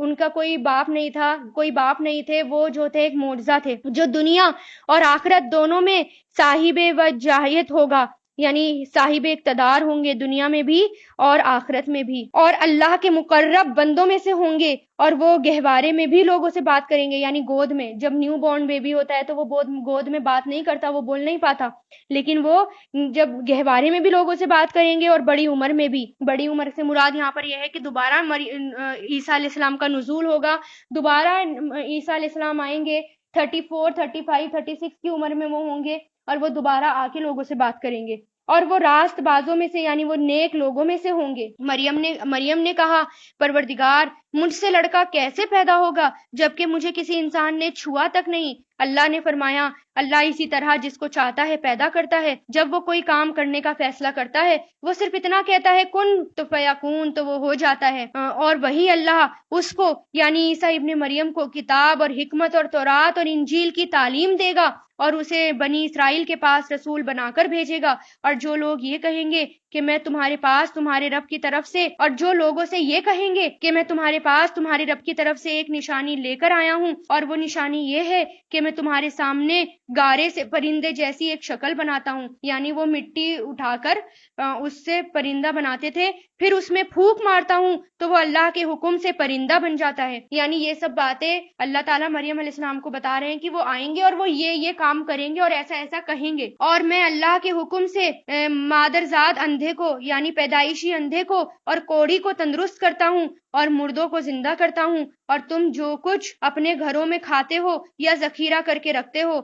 ان کا کوئی باپ نہیں تھا، کوئی باپ نہیں تھے، وہ جو تھے ایک معجزہ تھے جو دنیا اور آخرت دونوں میں صاحب وجاہت ہوگا، یعنی صاحب اقتدار ہوں گے دنیا میں بھی اور آخرت میں بھی، اور اللہ کے مقرب بندوں میں سے ہوں گے، اور وہ گہوارے میں بھی لوگوں سے بات کریں گے، یعنی گود میں جب نیو بورن بیبی ہوتا ہے تو وہ گود میں بات نہیں کرتا، وہ بول نہیں پاتا، لیکن وہ جب گہوارے میں بھی لوگوں سے بات کریں گے اور بڑی عمر میں بھی۔ بڑی عمر سے مراد یہاں پر یہ ہے کہ دوبارہ عیسیٰ علیہ السلام کا نزول ہوگا، دوبارہ عیسیٰ علیہ السلام آئیں گے، 34 35 36 کی عمر میں وہ ہوں گے اور وہ دوبارہ آ کے لوگوں سے بات کریں گے، اور وہ راست بازوں میں سے یعنی وہ نیک لوگوں میں سے ہوں گے۔ مریم نے کہا پروردگار مجھ سے لڑکا کیسے پیدا ہوگا جبکہ مجھے کسی انسان نے چھوا تک نہیں؟ اللہ نے فرمایا اللہ اسی طرح جس کو چاہتا ہے پیدا کرتا ہے، جب وہ کوئی کام کرنے کا فیصلہ کرتا ہے وہ صرف اتنا کہتا ہے کن تو فیکون، تو وہ ہو جاتا ہے، اور وہی اللہ اس کو یعنی عیسیٰ ابن مریم کو کتاب اور حکمت اور تورات اور انجیل کی تعلیم دے گا اور اسے بنی اسرائیل کے پاس رسول بنا کر بھیجے گا، اور جو لوگ یہ کہیں گے کہ میں تمہارے پاس تمہارے رب کی طرف سے، اور جو لوگوں سے یہ کہیں گے کہ میں تمہارے پاس تمہارے رب کی طرف سے ایک نشانی لے کر آیا ہوں، اور وہ نشانی یہ ہے کہ میں تمہارے سامنے گارے سے پرندے جیسی ایک شکل بناتا ہوں، یعنی وہ مٹی اٹھا کر اس سے پرندہ بناتے تھے، پھر اس میں پھونک مارتا ہوں تو وہ اللہ کے حکم سے پرندہ بن جاتا ہے، یعنی یہ سب باتیں اللہ تعالیٰ مریم علیہ السلام کو بتا رہے ہیں کہ وہ آئیں گے اور وہ یہ کام کریں گے اور ایسا ایسا کہیں گے، اور میں اللہ کے حکم سے مادرزاد اندھے کو یعنی پیدائشی اندھے کو اور کوڑی کو تندرست کرتا ہوں اور مردوں کو زندہ کرتا ہوں، اور تم جو کچھ اپنے گھروں میں کھاتے ہو یا ذخیرہ کر کے رکھتے ہو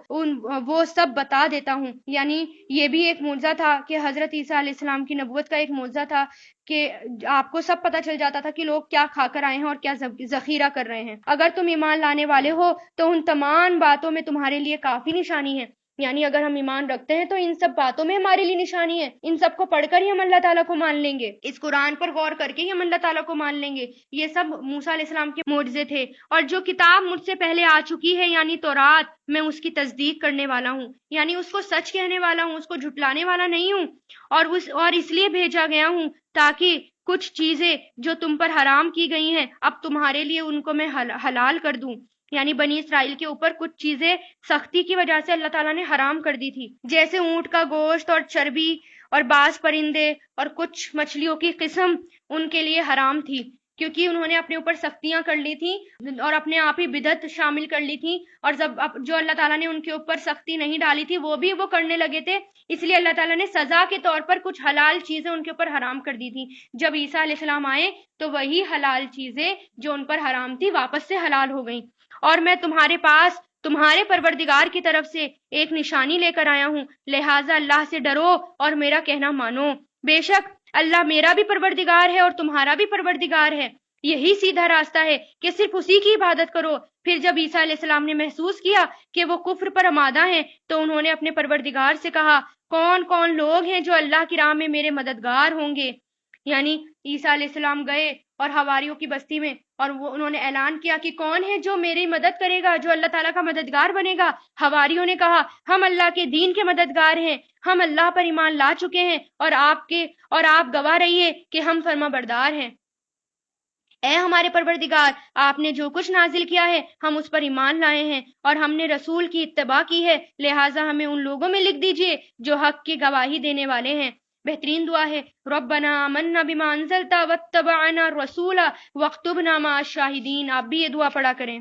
وہ سب بتا دیتا ہوں، یعنی یہ بھی ایک معجزہ تھا کہ حضرت عیسیٰ علیہ السلام کی نبوت کا ایک معجزہ تھا کہ آپ کو سب پتہ چل جاتا تھا کہ لوگ کیا کھا کر آئے ہیں اور کیا ذخیرہ کر رہے ہیں۔ اگر تم ایمان لانے والے ہو تو ان تمام باتوں میں تمہارے لیے کافی نشانی ہے، یعنی اگر ہم ایمان رکھتے ہیں تو ان سب باتوں میں ہمارے لیے نشانی ہے، ان سب کو پڑھ کر ہی ہم اللہ تعالیٰ کو مان لیں گے، اس قرآن پر غور کر کے ہی ہم اللہ تعالیٰ کو مان لیں گے۔ یہ سب موسیٰ علیہ السلام کے معجزے تھے، اور جو کتاب مجھ سے پہلے آ چکی ہے یعنی تورات، میں اس کی تصدیق کرنے والا ہوں، یعنی اس کو سچ کہنے والا ہوں، اس کو جھٹلانے والا نہیں ہوں، اور اس لیے بھیجا گیا ہوں تاکہ کچھ چیزیں جو تم پر حرام کی گئی ہیں اب تمہارے لیے ان کو میں حلال کر دوں، یعنی بنی اسرائیل کے اوپر کچھ چیزیں سختی کی وجہ سے اللہ تعالیٰ نے حرام کر دی تھی، جیسے اونٹ کا گوشت اور چربی اور بعض پرندے اور کچھ مچھلیوں کی قسم ان کے لیے حرام تھی، کیونکہ انہوں نے اپنے اوپر سختیاں کر لی تھیں اور اپنے آپ ہی بدعت شامل کر لی تھی، اور جو اللہ تعالیٰ نے ان کے اوپر سختی نہیں ڈالی تھی وہ بھی وہ کرنے لگے تھے، اس لیے اللہ تعالیٰ نے سزا کے طور پر کچھ حلال چیزیں ان کے اوپر حرام کر دی تھی۔ جب عیسیٰ علیہ السلام آئے تو وہی حلال چیزیں جو ان پر حرام تھی واپس سے حلال ہو گئیں، اور میں تمہارے پاس تمہارے پروردگار کی طرف سے ایک نشانی لے کر آیا ہوں، لہٰذا اللہ سے ڈرو اور میرا کہنا مانو۔ بے شک اللہ میرا بھی پروردگار ہے اور تمہارا بھی پروردگار ہے، یہی سیدھا راستہ ہے کہ صرف اسی کی عبادت کرو۔ پھر جب عیسیٰ علیہ السلام نے محسوس کیا کہ وہ کفر پر آمادہ ہیں تو انہوں نے اپنے پروردگار سے کہا، کون کون لوگ ہیں جو اللہ کی راہ میں میرے مددگار ہوں گے؟ یعنی عیسیٰ علیہ السلام گئے اور حواریوں کی بستی میں، اور انہوں نے اعلان کیا کہ کون ہے جو میری مدد کرے گا، جو اللہ تعالیٰ کا مددگار بنے گا؟ حواریوں نے کہا، ہم اللہ کے دین کے مددگار ہیں، ہم اللہ پر ایمان لا چکے ہیں اور آپ گواہ رہیے کہ ہم فرما بردار ہیں۔ اے ہمارے پروردگار، آپ نے جو کچھ نازل کیا ہے ہم اس پر ایمان لائے ہیں اور ہم نے رسول کی اتباع کی ہے، لہٰذا ہمیں ان لوگوں میں لکھ دیجئے جو حق کی گواہی دینے والے ہیں۔ بہترین دعا ہے، ربنا آمنا بما انزلت واتبعنا الرسول واکتبنا مع الشاہدین۔ آپ بھی یہ دعا پڑھا کریں۔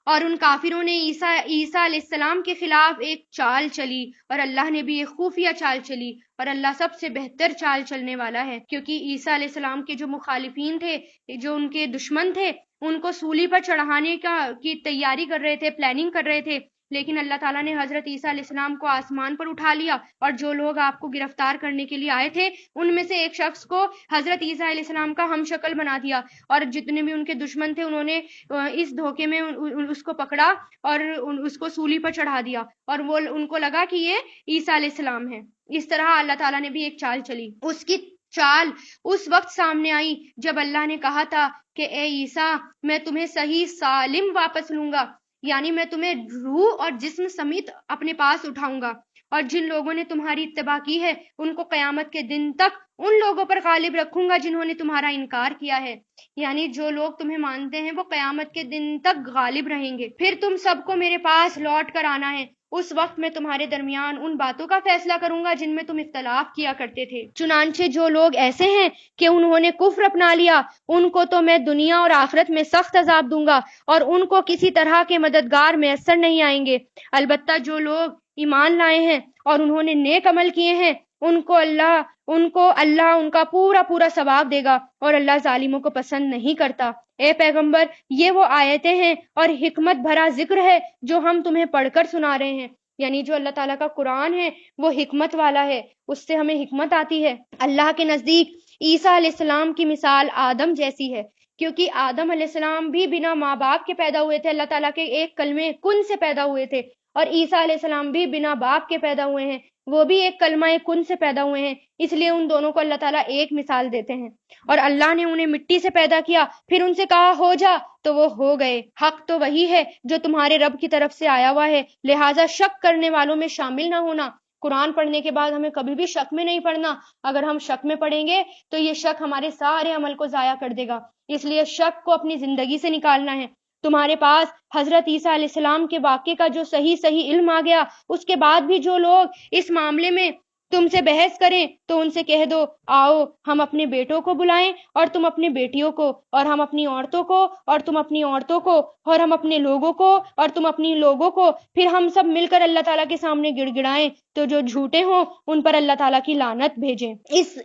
اور ان کافروں نے عیسیٰ علیہ السلام کے خلاف ایک چال چلی اور اللہ نے بھی ایک خفیہ چال چلی، اور اللہ سب سے بہتر چال چلنے والا ہے، کیونکہ عیسیٰ علیہ السلام کے جو مخالفین تھے، جو ان کے دشمن تھے، ان کو سولی پر چڑھانے کی تیاری کر رہے تھے، پلاننگ کر رہے تھے، لیکن اللہ تعالیٰ نے حضرت عیسیٰ علیہ السلام کو آسمان پر اٹھا لیا، اور جو لوگ آپ کو گرفتار کرنے کے لیے آئے تھے ان میں سے ایک شخص کو حضرت عیسیٰ علیہ السلام کا ہم شکل بنا دیا، اور جتنے بھی ان کے دشمن تھے انہوں نے اس دھوکے میں اس کو پکڑا اور اس کو سولی پر چڑھا دیا، اور وہ ان کو لگا کہ یہ عیسیٰ علیہ السلام ہے۔ اس طرح اللہ تعالیٰ نے بھی ایک چال چلی۔ اس کی چال اس وقت سامنے آئی جب اللہ نے کہا تھا کہ اے عیسیٰ، میں تمہیں صحیح سالم واپس لوں گا، یعنی میں تمہیں روح اور جسم سمیت اپنے پاس اٹھاؤں گا، اور جن لوگوں نے تمہاری اتباع کی ہے ان کو قیامت کے دن تک ان لوگوں پر غالب رکھوں گا جنہوں نے تمہارا انکار کیا ہے، یعنی جو لوگ تمہیں مانتے ہیں وہ قیامت کے دن تک غالب رہیں گے۔ پھر تم سب کو میرے پاس لوٹ کر آنا ہے، اس وقت میں تمہارے درمیان ان باتوں کا فیصلہ کروں گا جن میں تم اختلاف کیا کرتے تھے۔ چنانچہ جو لوگ ایسے ہیں کہ انہوں نے کفر اپنا لیا، ان کو تو میں دنیا اور آخرت میں سخت عذاب دوں گا اور ان کو کسی طرح کے مددگار میسر نہیں آئیں گے۔ البتہ جو لوگ ایمان لائے ہیں اور انہوں نے نیک عمل کیے ہیں ان کو اللہ ان کا پورا ثواب دے گا، اور اللہ ظالموں کو پسند نہیں کرتا۔ اے پیغمبر، یہ وہ آیتیں ہیں اور حکمت بھرا ذکر ہے جو ہم تمہیں پڑھ کر سنا رہے ہیں، یعنی جو اللہ تعالیٰ کا قرآن ہے وہ حکمت والا ہے، اس سے ہمیں حکمت آتی ہے۔ اللہ کے نزدیک عیسیٰ علیہ السلام کی مثال آدم جیسی ہے، کیونکہ آدم علیہ السلام بھی بنا ماں باپ کے پیدا ہوئے تھے، اللہ تعالیٰ کے ایک کلمے کن سے پیدا ہوئے تھے، اور عیسیٰ علیہ السلام بھی بنا باپ کے پیدا ہوئے ہیں، وہ بھی ایک کلمہ کن سے پیدا ہوئے ہیں، اس لیے ان دونوں کو اللہ تعالیٰ ایک مثال دیتے ہیں۔ اور اللہ نے انہیں مٹی سے پیدا کیا، پھر ان سے کہا ہو جا تو وہ ہو گئے۔ حق تو وہی ہے جو تمہارے رب کی طرف سے آیا ہوا ہے، لہٰذا شک کرنے والوں میں شامل نہ ہونا۔ قرآن پڑھنے کے بعد ہمیں کبھی بھی شک میں نہیں پڑھنا، اگر ہم شک میں پڑھیں گے تو یہ شک ہمارے سارے عمل کو ضائع کر دے گا، اس لیے شک کو اپنی زندگی سے نکالنا ہے۔ تمہارے پاس حضرت عیسیٰ علیہ السلام کے واقعے کا جو صحیح علم آ گیا، اس کے بعد بھی جو لوگ اس معاملے میں تم سے بحث کریں تو ان سے کہہ دو، آؤ ہم اپنے بیٹوں کو بلائیں اور تم اپنے بیٹیوں کو، اور ہم اپنی عورتوں کو اور تم اپنی عورتوں کو، اور ہم اپنے لوگوں کو اور تم اپنی لوگوں کو، پھر ہم سب مل کر اللہ تعالیٰ کے سامنے گڑ گڑائیں، تو جو جھوٹے ہوں ان پر اللہ تعالیٰ کی لعنت بھیجیں۔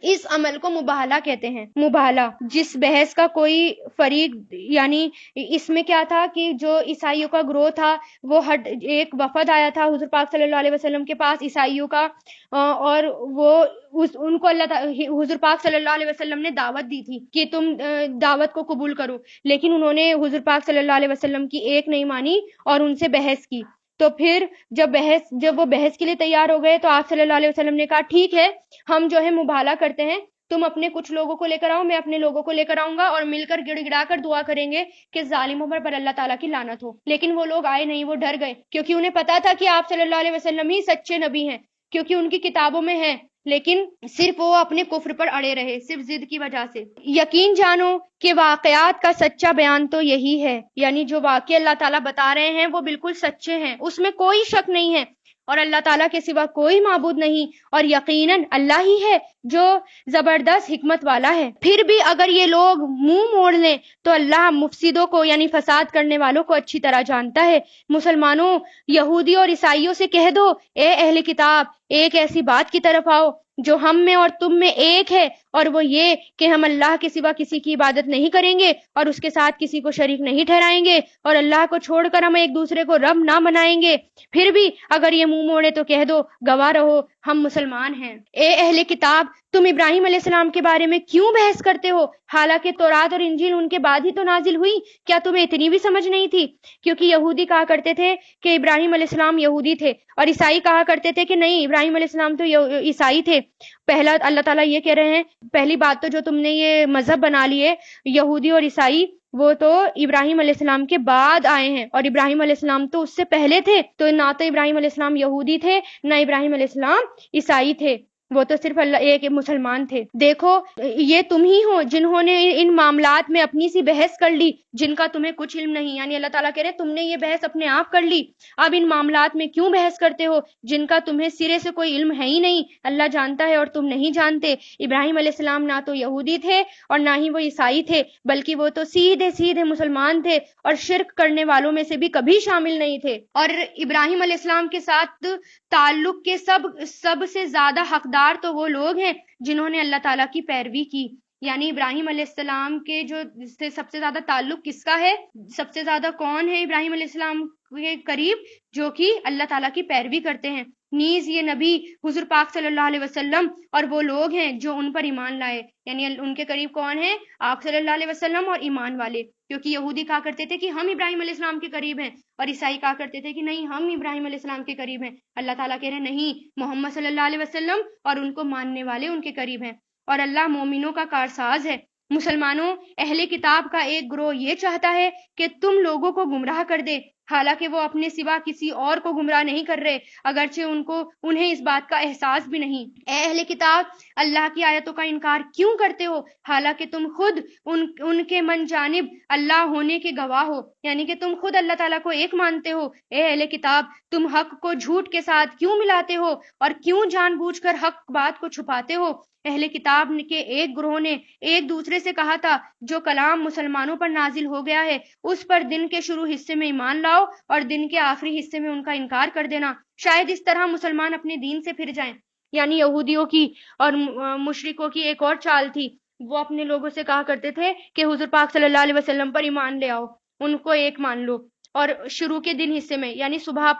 اس عمل کو مباہلہ کہتے ہیں۔ مباہلہ، جس بحث کا کوئی فریق، یعنی اس میں کیا تھا کہ جو عیسائیوں کا گروہ تھا وہ ایک وفد آیا تھا حضور پاک صلی اللہ علیہ وسلم کے پاس عیسائیوں کا، اور وہ ان کو حضور پاک صلی اللہ علیہ وسلم نے دعوت دی تھی کہ تم دعوت کو قبول کرو، لیکن انہوں نے حضور پاک صلی اللہ علیہ وسلم کی ایک نہیں مانی اور ان سے بحث کی۔ تو پھر جب وہ بحث کے لیے تیار ہو گئے تو آپ صلی اللہ علیہ وسلم نے کہا ٹھیک ہے، ہم جو ہے مباہلہ کرتے ہیں، تم اپنے کچھ لوگوں کو لے کر آؤ، میں اپنے لوگوں کو لے کر آؤں گا، اور مل کر گڑ گڑا کر دعا کریں گے کہ ظالموں پر اللہ تعالیٰ کی لعنت ہو۔ لیکن وہ لوگ آئے نہیں، وہ ڈر گئے، کیونکہ انہیں پتا تھا کہ آپ صلی اللہ علیہ وسلم ہی سچے نبی ہیں، کیونکہ ان کی کتابوں میں ہے، لیکن صرف وہ اپنے کفر پر اڑے رہے، صرف ضد کی وجہ سے۔ یقین جانو کہ واقعات کا سچا بیان تو یہی ہے، یعنی جو واقعے اللہ تعالیٰ بتا رہے ہیں وہ بالکل سچے ہیں، اس میں کوئی شک نہیں ہے، اور اللہ تعالیٰ کے سوا کوئی معبود نہیں، اور یقیناً اللہ ہی ہے جو زبردست حکمت والا ہے۔ پھر بھی اگر یہ لوگ منہ موڑ لیں تو اللہ مفسدوں کو یعنی فساد کرنے والوں کو اچھی طرح جانتا ہے۔ مسلمانوں، یہودی اور عیسائیوں سے کہہ دو، اے اہل کتاب، ایک ایسی بات کی طرف آؤ جو ہم میں اور تم میں ایک ہے، اور وہ یہ کہ ہم اللہ کے سوا کسی کی عبادت نہیں کریں گے اور اس کے ساتھ کسی کو شریک نہیں ٹھہرائیں گے، اور اللہ کو چھوڑ کر ہم ایک دوسرے کو رب نہ بنائیں گے۔ پھر بھی اگر یہ منہ موڑے تو کہہ دو، گواہ رہو ہم مسلمان ہیں۔ اے اہل کتاب، تم ابراہیم علیہ السلام کے بارے میں کیوں بحث کرتے ہو، حالانکہ تورات اور انجیل ان کے بعد ہی تو نازل ہوئی؟ کیا تمہیں اتنی بھی سمجھ نہیں تھی؟ کیونکہ یہودی کہا کرتے تھے کہ ابراہیم علیہ السلام یہودی تھے، اور عیسائی کہا کرتے تھے کہ نہیں، ابراہیم علیہ السلام تو عیسائی تھے۔ پہلا اللہ تعالیٰ یہ کہہ رہے ہیں، پہلی بات تو جو تم نے یہ مذہب بنا لیے یہودی اور عیسائی، وہ تو ابراہیم علیہ السلام کے بعد آئے ہیں، اور ابراہیم علیہ السلام تو اس سے پہلے تھے، تو نہ تو ابراہیم علیہ السلام یہودی تھے، نہ ابراہیم علیہ السلام عیسائی تھے، وہ تو صرف اللہ ایک مسلمان تھے۔ دیکھو، یہ تم ہی ہو جنہوں نے ان معاملات میں اپنی سی بحث کر لی جن کا تمہیں کچھ علم نہیں، یعنی اللہ تعالیٰ کہہ رہے ہیں تم نے یہ بحث اپنے آپ کر لی، اب ان معاملات میں کیوں بحث کرتے ہو جن کا تمہیں سرے سے کوئی علم ہے ہی نہیں، اللہ جانتا ہے اور تم نہیں جانتے۔ ابراہیم علیہ السلام نہ تو یہودی تھے اور نہ ہی وہ عیسائی تھے، بلکہ وہ تو سیدھے سیدھے مسلمان تھے، اور شرک کرنے والوں میں سے بھی کبھی شامل نہیں تھے۔ اور ابراہیم علیہ السلام کے ساتھ تعلق کے سب سے زیادہ حقدار تو وہ لوگ ہیں جنہوں نے اللہ تعالیٰ کی پیروی کی، یعنی ابراہیم علیہ السلام کے جو سے سب سے زیادہ تعلق کس کا ہے، سب سے زیادہ کون ہے ابراہیم علیہ السلام کے قریب، جو کہ اللہ تعالیٰ کی پیروی کرتے ہیں۔ نیز یہ نبی حضور پاک صلی اللہ علیہ وسلم اور وہ لوگ ہیں جو ان پر ایمان لائے، یعنی ان کے قریب کون ہیں؟ آپ صلی اللہ علیہ وسلم اور ایمان والے، کیونکہ یہودی کہا کرتے تھے کہ ہم ابراہیم علیہ السلام کے قریب ہیں، اور عیسائی کہا کرتے تھے کہ نہیں، ہم ابراہیم علیہ السلام کے قریب ہیں۔ اللہ تعالیٰ کہہ رہے ہیں نہیں، محمد صلی اللہ علیہ وسلم اور ان کو ماننے والے ان کے قریب ہیں، اور اللہ مومنوں کا کارساز ہے۔ مسلمانوں، اہل کتاب کا ایک گروہ یہ چاہتا ہے کہ تم لوگوں کو گمراہ کر دے، حالانکہ وہ اپنے سوا کسی اور کو گمراہ نہیں کر رہے، اگرچہ انہیں اس بات کا احساس بھی نہیں۔ اے اہل کتاب، اللہ کی آیتوں کا انکار کیوں کرتے ہو، حالانکہ تم خود ان کے من جانب اللہ ہونے کے گواہ ہو، یعنی کہ تم خود اللہ تعالیٰ کو ایک مانتے ہو۔ اے اہل کتاب، تم حق کو جھوٹ کے ساتھ کیوں ملاتے ہو اور کیوں جان بوجھ کر حق بات کو چھپاتے ہو؟ اہل کتاب کے ایک گروہ نے ایک دوسرے سے کہا تھا، جو کلام مسلمانوں پر نازل ہو گیا ہے اس پر دن کے شروع حصے میں ایمان لاؤ اور دن کے آخری حصے میں ان کا انکار کر دینا، شاید اس طرح مسلمان اپنے دین سے پھر جائیں۔ یعنی یہودیوں کی اور مشرکوں کی ایک اور چال تھی، وہ اپنے لوگوں سے کہا کرتے تھے کہ حضور پاک صلی اللہ علیہ وسلم پر ایمان لے آؤ، ان کو ایک مان لو، اور شروع کے دن حصے میں یعنی صبح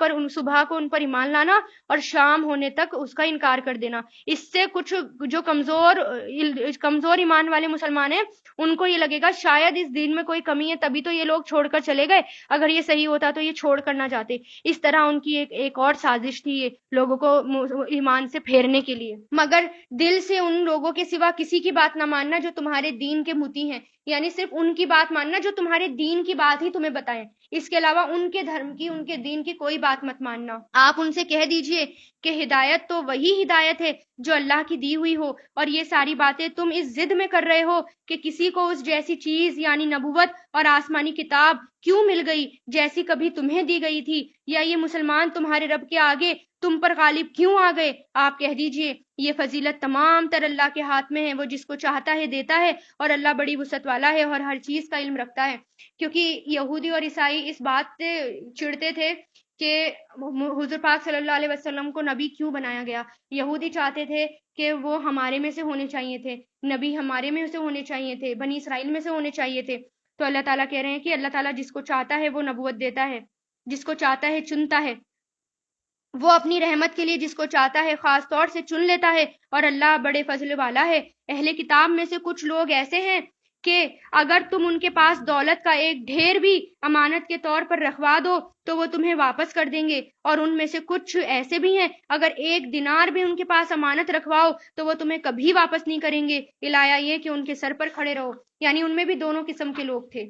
کو ان پر ایمان لانا اور شام ہونے تک اس کا انکار کر دینا۔ اس سے کچھ جو کمزور ایمان والے مسلمان ہیں ان کو یہ لگے گا شاید اس دین میں کوئی کمی ہے، تبھی تو یہ لوگ چھوڑ کر چلے گئے، اگر یہ صحیح ہوتا تو یہ چھوڑ کر نہ جاتے۔ اس طرح ان کی ایک اور سازش تھی یہ لوگوں کو ایمان سے پھیرنے کے لیے، مگر دل سے ان لوگوں کے سوا کسی کی بات نہ ماننا جو تمہارے دین کے متی ہیں، یعنی صرف ان کی بات ماننا جو تمہارے دین کی بات ہی تمہیں بتائیں، اس کے علاوہ ان کے دھرم کی، ان کے دین کی کوئی بات مت ماننا۔ آپ ان سے کہہ دیجئے کہ ہدایت تو وہی ہدایت ہے جو اللہ کی دی ہوئی ہو، اور یہ ساری باتیں تم اس ضد میں کر رہے ہو کہ کسی کو اس جیسی چیز یعنی نبوت اور آسمانی کتاب کیوں مل گئی جیسی کبھی تمہیں دی گئی تھی، یا یہ مسلمان تمہارے رب کے آگے تم پر غالب کیوں آ گئے؟ آپ کہہ دیجئے یہ فضیلت تمام تر اللہ کے ہاتھ میں ہے، وہ جس کو چاہتا ہے دیتا ہے، اور اللہ بڑی وسعت والا ہے اور ہر چیز کا علم رکھتا ہے۔ کیونکہ یہودی اور عیسائی اس بات سے چڑھتے تھے کہ حضور پاک صلی اللہ علیہ وسلم کو نبی کیوں بنایا گیا۔ یہودی چاہتے تھے کہ وہ ہمارے میں سے ہونے چاہیے تھے، نبی ہمارے میں سے ہونے چاہیے تھے، بنی اسرائیل میں سے ہونے چاہیے تھے۔ تو اللہ تعالیٰ کہہ رہے ہیں کہ اللہ تعالیٰ جس کو چاہتا ہے وہ نبوت دیتا ہے، جس کو چاہتا ہے چنتا ہے، وہ اپنی رحمت کے لیے جس کو چاہتا ہے خاص طور سے چن لیتا ہے، اور اللہ بڑے فضل والا ہے۔ اہل کتاب میں سے کچھ لوگ ایسے ہیں کہ اگر تم ان کے پاس دولت کا ایک ڈھیر بھی امانت کے طور پر رکھوا دو تو وہ تمہیں واپس کر دیں گے، اور ان میں سے کچھ ایسے بھی ہیں اگر ایک دینار بھی ان کے پاس امانت رکھواؤ تو وہ تمہیں کبھی واپس نہیں کریں گے، الایہ یہ کہ ان کے سر پر کھڑے رہو۔ یعنی ان میں بھی دونوں قسم کے لوگ تھے۔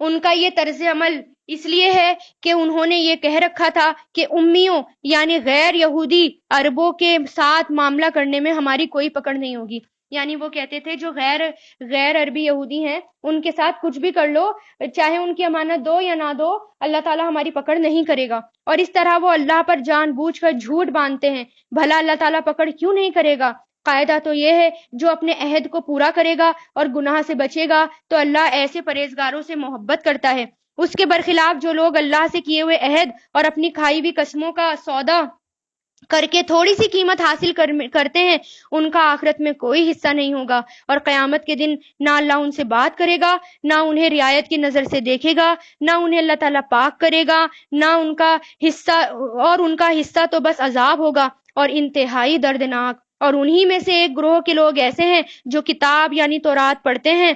ان کا یہ طرز عمل اس لیے ہے کہ انہوں نے یہ کہہ رکھا تھا کہ امیوں یعنی غیر یہودی عربوں کے ساتھ معاملہ کرنے میں ہماری کوئی پکڑ نہیں ہوگی۔ یعنی وہ کہتے تھے جو غیر عربی یہودی ہیں ان کے ساتھ کچھ بھی کر لو، چاہے ان کی امانت دو یا نہ دو، اللہ تعالیٰ ہماری پکڑ نہیں کرے گا، اور اس طرح وہ اللہ پر جان بوجھ کر جھوٹ باندھتے ہیں۔ بھلا اللہ تعالیٰ پکڑ کیوں نہیں کرے گا؟ قاعدہ تو یہ ہے جو اپنے عہد کو پورا کرے گا اور گناہ سے بچے گا تو اللہ ایسے پرہیزگاروں سے محبت کرتا ہے۔ اس کے برخلاف جو لوگ اللہ سے کیے ہوئے عہد اور اپنی کھائی ہوئی قسموں کا سودا کر کے تھوڑی سی قیمت حاصل کرتے ہیں، ان کا آخرت میں کوئی حصہ نہیں ہوگا، اور قیامت کے دن نہ اللہ ان سے بات کرے گا، نہ انہیں رعایت کی نظر سے دیکھے گا، نہ انہیں اللہ تعالیٰ پاک کرے گا، نہ ان کا حصہ، اور ان کا حصہ تو بس عذاب ہوگا اور انتہائی دردناک۔ اور انہی میں سے ایک گروہ کے لوگ ایسے ہیں جو کتاب یعنی تورات پڑھتے ہیں،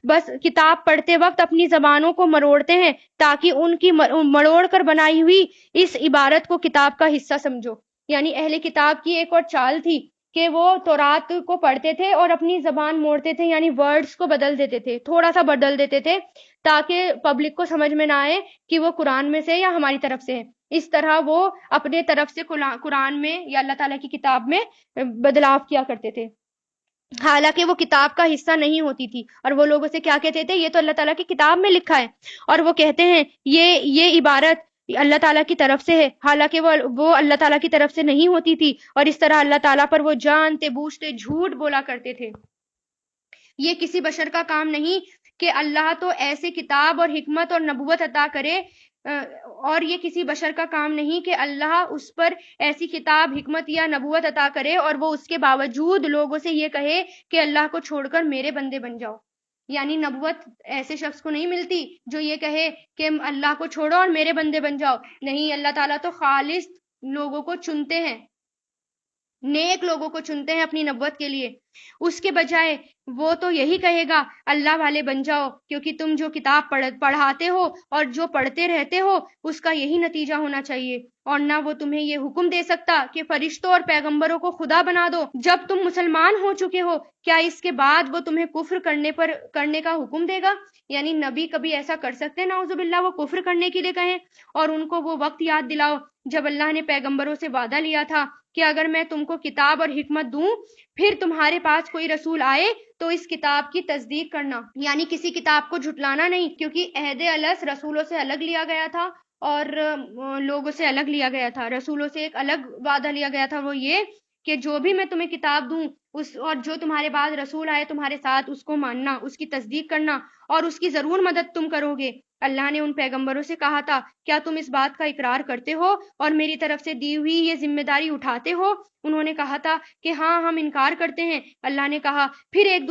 بس کتاب پڑھتے وقت اپنی زبانوں کو مروڑتے ہیں تاکہ ان کی مروڑ کر بنائی ہوئی اس عبارت کو کتاب کا حصہ سمجھو۔ یعنی اہل کتاب کی ایک اور چال تھی کہ وہ تورات کو پڑھتے تھے اور اپنی زبان موڑتے تھے، یعنی ورڈز کو بدل دیتے تھے، تھوڑا سا بدل دیتے تھے تاکہ پبلک کو سمجھ میں نہ آئے کہ وہ قرآن میں سے یا ہماری طرف سے ہے۔ اس طرح وہ اپنے طرف سے قرآن میں یا اللہ تعالیٰ کی کتاب میں بدلاؤ کیا کرتے تھے، حالانکہ وہ کتاب کا حصہ نہیں ہوتی تھی۔ اور وہ لوگوں سے کیا کہتے تھے؟ یہ تو اللہ تعالیٰ کی کتاب میں لکھا ہے، اور وہ کہتے ہیں یہ عبارت اللہ تعالیٰ کی طرف سے ہے، حالانکہ وہ اللہ تعالیٰ کی طرف سے نہیں ہوتی تھی، اور اس طرح اللہ تعالیٰ پر وہ جانتے بوجھتے جھوٹ بولا کرتے تھے۔ یہ کسی بشر کا کام نہیں کہ اللہ تو ایسے کتاب اور حکمت اور نبوت عطا کرے، اور یہ کسی بشر کا کام نہیں کہ اللہ اس پر ایسی کتاب، حکمت یا نبوت عطا کرے اور وہ اس کے باوجود لوگوں سے یہ کہے کہ اللہ کو چھوڑ کر میرے بندے بن جاؤ۔ یعنی نبوت ایسے شخص کو نہیں ملتی جو یہ کہے کہ اللہ کو چھوڑو اور میرے بندے بن جاؤ۔ نہیں، اللہ تعالیٰ تو خالص لوگوں کو چنتے ہیں، نیک لوگوں کو چنتے ہیں اپنی نبوت کے لیے۔ اس کے بجائے وہ تو یہی کہے گا اللہ والے بن جاؤ، کیونکہ تم جو کتاب پڑھاتے ہو اور جو پڑھتے رہتے ہو اس کا یہی نتیجہ ہونا چاہیے، اور نہ وہ تمہیں یہ حکم دے سکتا کہ فرشتوں اور پیغمبروں کو خدا بنا دو جب تم مسلمان ہو چکے ہو۔ کیا اس کے بعد وہ تمہیں کفر کرنے کا حکم دے گا؟ یعنی نبی کبھی ایسا کر سکتے ہیں نعوذ باللہ وہ کفر کرنے کے لیے کہیں؟ اور ان کو وہ وقت یاد دلاؤ جب اللہ نے پیغمبروں سے وعدہ لیا تھا کہ اگر میں تم کو کتاب اور حکمت دوں پھر تمہارے پاس کوئی رسول آئے تو اس کتاب کی تصدیق کرنا، یعنی کسی کتاب کو جھٹلانا نہیں، کیونکہ عہد الست رسولوں سے الگ لیا گیا تھا اور لوگوں سے الگ لیا گیا تھا۔ رسولوں سے ایک الگ وعدہ لیا گیا تھا، وہ یہ کہ جو بھی میں تمہیں کتاب دوں اور جو تمہارے بعد رسول آئے تمہارے ساتھ اس کو ماننا، اس کی تصدیق کرنا اور اس کی ضرور مدد تم کرو گے۔ اللہ نے ان پیغمبروں سے کہا تھا کیا تم اس بات کا اقرار کرتے ہو اور میری طرف سے دی ہوئی یہ ذمہ داری اٹھاتے ہو؟ انہوں نے کہا تھا کہ ہاں ہم انکار کرتے ہیں۔ اللہ نے کہا پھر ایک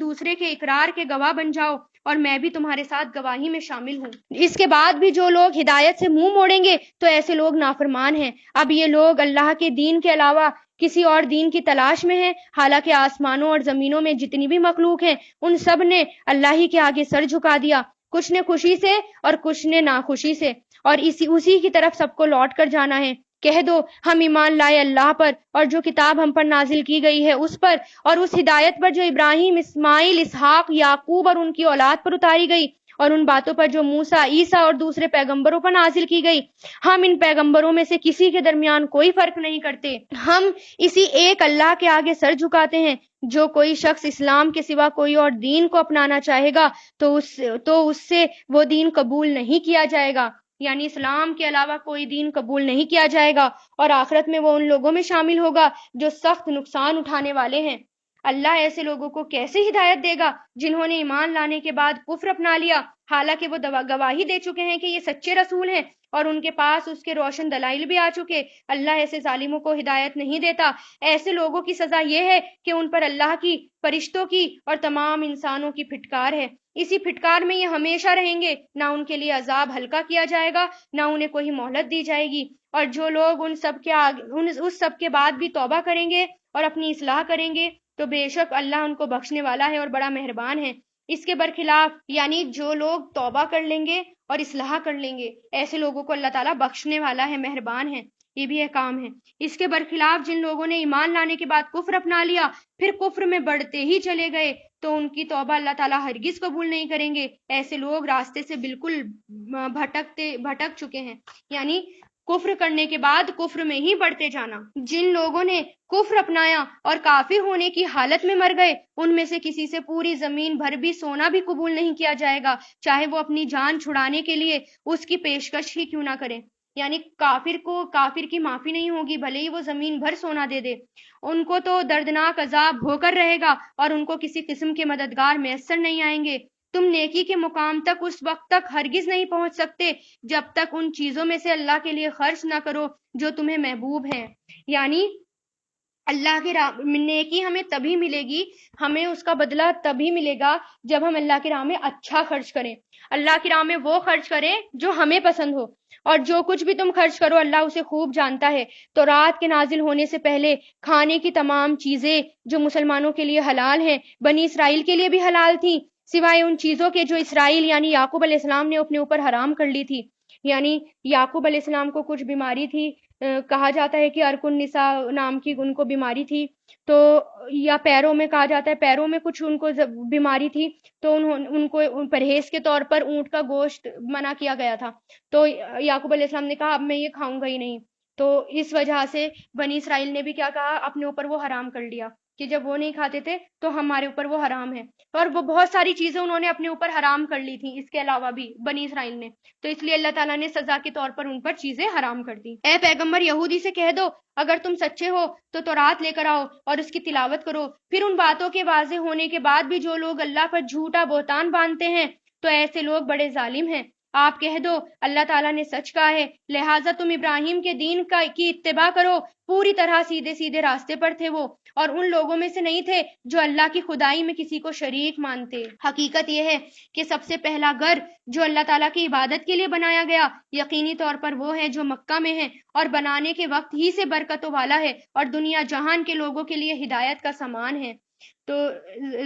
دوسرے کے اقرار کے گواہ بن جاؤ اور میں بھی تمہارے ساتھ گواہی میں شامل ہوں۔ اس کے بعد بھی جو لوگ ہدایت سے منہ موڑیں گے تو ایسے لوگ نافرمان ہیں۔ اب یہ لوگ اللہ کے دین کے علاوہ کسی اور دین کی تلاش میں ہیں، حالانکہ آسمانوں اور زمینوں میں جتنی بھی مخلوق ہیں ان سب نے اللہ ہی کے آگے سر جھکا دیا، کچھ نے خوشی سے اور کچھ نے ناخوشی سے، اور اسی کی طرف سب کو لوٹ کر جانا ہے۔ کہہ دو ہم ایمان لائے اللہ پر اور جو کتاب ہم پر نازل کی گئی ہے اس پر، اور اس ہدایت پر جو ابراہیم، اسماعیل، اسحاق، یعقوب اور ان کی اولاد پر اتاری گئی، اور ان باتوں پر جو موسیٰ، عیسیٰ اور دوسرے پیغمبروں پر نازل کی گئی۔ ہم ان پیغمبروں میں سے کسی کے درمیان کوئی فرق نہیں کرتے، ہم اسی ایک اللہ کے آگے سر جھکاتے ہیں۔ جو کوئی شخص اسلام کے سوا کوئی اور دین کو اپنانا چاہے گا تو اس سے وہ دین قبول نہیں کیا جائے گا، یعنی اسلام کے علاوہ کوئی دین قبول نہیں کیا جائے گا، اور آخرت میں وہ ان لوگوں میں شامل ہوگا جو سخت نقصان اٹھانے والے ہیں۔ اللہ ایسے لوگوں کو کیسے ہدایت دے گا جنہوں نے ایمان لانے کے بعد کفر اپنا لیا، حالانکہ وہ گواہی دے چکے ہیں کہ یہ سچے رسول ہیں اور ان کے پاس اس کے روشن دلائل بھی آ چکے۔ اللہ ایسے ظالموں کو ہدایت نہیں دیتا۔ ایسے لوگوں کی سزا یہ ہے کہ ان پر اللہ کی، فرشتوں کی اور تمام انسانوں کی پھٹکار ہے۔ اسی پھٹکار میں یہ ہمیشہ رہیں گے، نہ ان کے لیے عذاب ہلکا کیا جائے گا نہ انہیں کوئی مہلت دی جائے گی۔ اور جو لوگ اس سب کے بعد بھی توبہ کریں گے اور اپنی اصلاح کریں گے تو بے شک اللہ ان کو بخشنے والا ہے اور بڑا مہربان ہے۔ اس کے برخلاف یعنی جو لوگ توبہ کر لیں گے اور اصلاح کر لیں گے ایسے لوگوں کو اللہ تعالیٰ بخشنے والا ہے، مہربان ہے، یہ بھی احکام ہے۔ اس کے برخلاف جن لوگوں نے ایمان لانے کے بعد کفر اپنا لیا پھر کفر میں بڑھتے ہی چلے گئے تو ان کی توبہ اللہ تعالیٰ ہرگز قبول نہیں کریں گے۔ ایسے لوگ راستے سے بالکل بھٹک چکے ہیں، یعنی کفر کرنے کے بعد کفر میں ہی بڑھتے جانا۔ جن لوگوں نے کفر اپنایا اور کافر ہونے کی حالت میں مر گئے ان میں سے کسی سے پوری زمین بھر بھی سونا بھی قبول نہیں کیا جائے گا، چاہے وہ اپنی جان چھڑانے کے لیے اس کی پیشکش ہی کیوں نہ کریں۔ یعنی کافر کی معافی نہیں ہوگی بھلے ہی وہ زمین بھر سونا دے دے، ان کو تو دردناک عذاب ہو کر رہے گا اور ان کو کسی قسم کے مددگار میسر نہیں آئیں گے۔ تم نیکی کے مقام تک اس وقت تک ہرگز نہیں پہنچ سکتے جب تک ان چیزوں میں سے اللہ کے لیے خرچ نہ کرو جو تمہیں محبوب ہیں. یعنی اللہ کی راہ نیکی ہمیں تبھی ملے گی، ہمیں اس کا بدلہ تبھی ملے گا جب ہم اللہ کی راہ میں اچھا خرچ کریں. اللہ کی راہ میں وہ خرچ کریں جو ہمیں پسند ہو، اور جو کچھ بھی تم خرچ کرو اللہ اسے خوب جانتا ہے. تو رات کے نازل ہونے سے پہلے کھانے کی تمام چیزیں جو مسلمانوں کے لیے حلال ہیں بنی اسرائیل کے لیے بھی حلال تھیں، سوائے ان چیزوں کے جو اسرائیل یعنی یعقوب علیہ السلام نے اپنے اوپر حرام کر لی تھی. یعنی یعقوب علیہ السلام کو کچھ بیماری تھی، کہا جاتا ہے کہ ارک النساء نام کی ان کو بیماری تھی، تو یا پیروں میں کہا جاتا ہے پیروں میں کچھ ان کو بیماری تھی، تو ان کو پرہیز کے طور پر اونٹ کا گوشت منع کیا گیا تھا. تو یعقوب علیہ السلام نے کہا اب میں یہ کھاؤں گا ہی نہیں. تو اس وجہ سے بنی اسرائیل نے بھی کیا کہا، اپنے اوپر وہ حرام کر لیا کہ جب وہ نہیں کھاتے تھے تو ہمارے اوپر وہ حرام ہے. اور وہ بہت ساری چیزیں انہوں نے اپنے اوپر حرام کر لی تھی اس کے علاوہ بھی بنی اسرائیل نے، تو اس لیے اللہ تعالیٰ نے سزا کے طور پر ان پر چیزیں حرام کر دی. اے پیغمبر یہودی سے کہہ دو اگر تم سچے ہو تو تورات لے کر آؤ اور اس کی تلاوت کرو. پھر ان باتوں کے واضح ہونے کے بعد بھی جو لوگ اللہ پر جھوٹا بہتان باندھتے ہیں تو ایسے لوگ بڑے ظالم ہیں. آپ کہہ دو اللہ تعالیٰ نے سچ کہا ہے، لہٰذا تم ابراہیم کے دین کی اتباع کرو، پوری طرح سیدھے سیدھے راستے پر تھے وہ، اور ان لوگوں میں سے نہیں تھے جو اللہ کی خدائی میں کسی کو شریک مانتے. حقیقت یہ ہے کہ سب سے پہلا گھر جو اللہ تعالیٰ کی عبادت کے لیے بنایا گیا یقینی طور پر وہ ہے جو مکہ میں ہے، اور بنانے کے وقت ہی سے برکتوں والا ہے اور دنیا جہان کے لوگوں کے لیے ہدایت کا سامان ہے. تو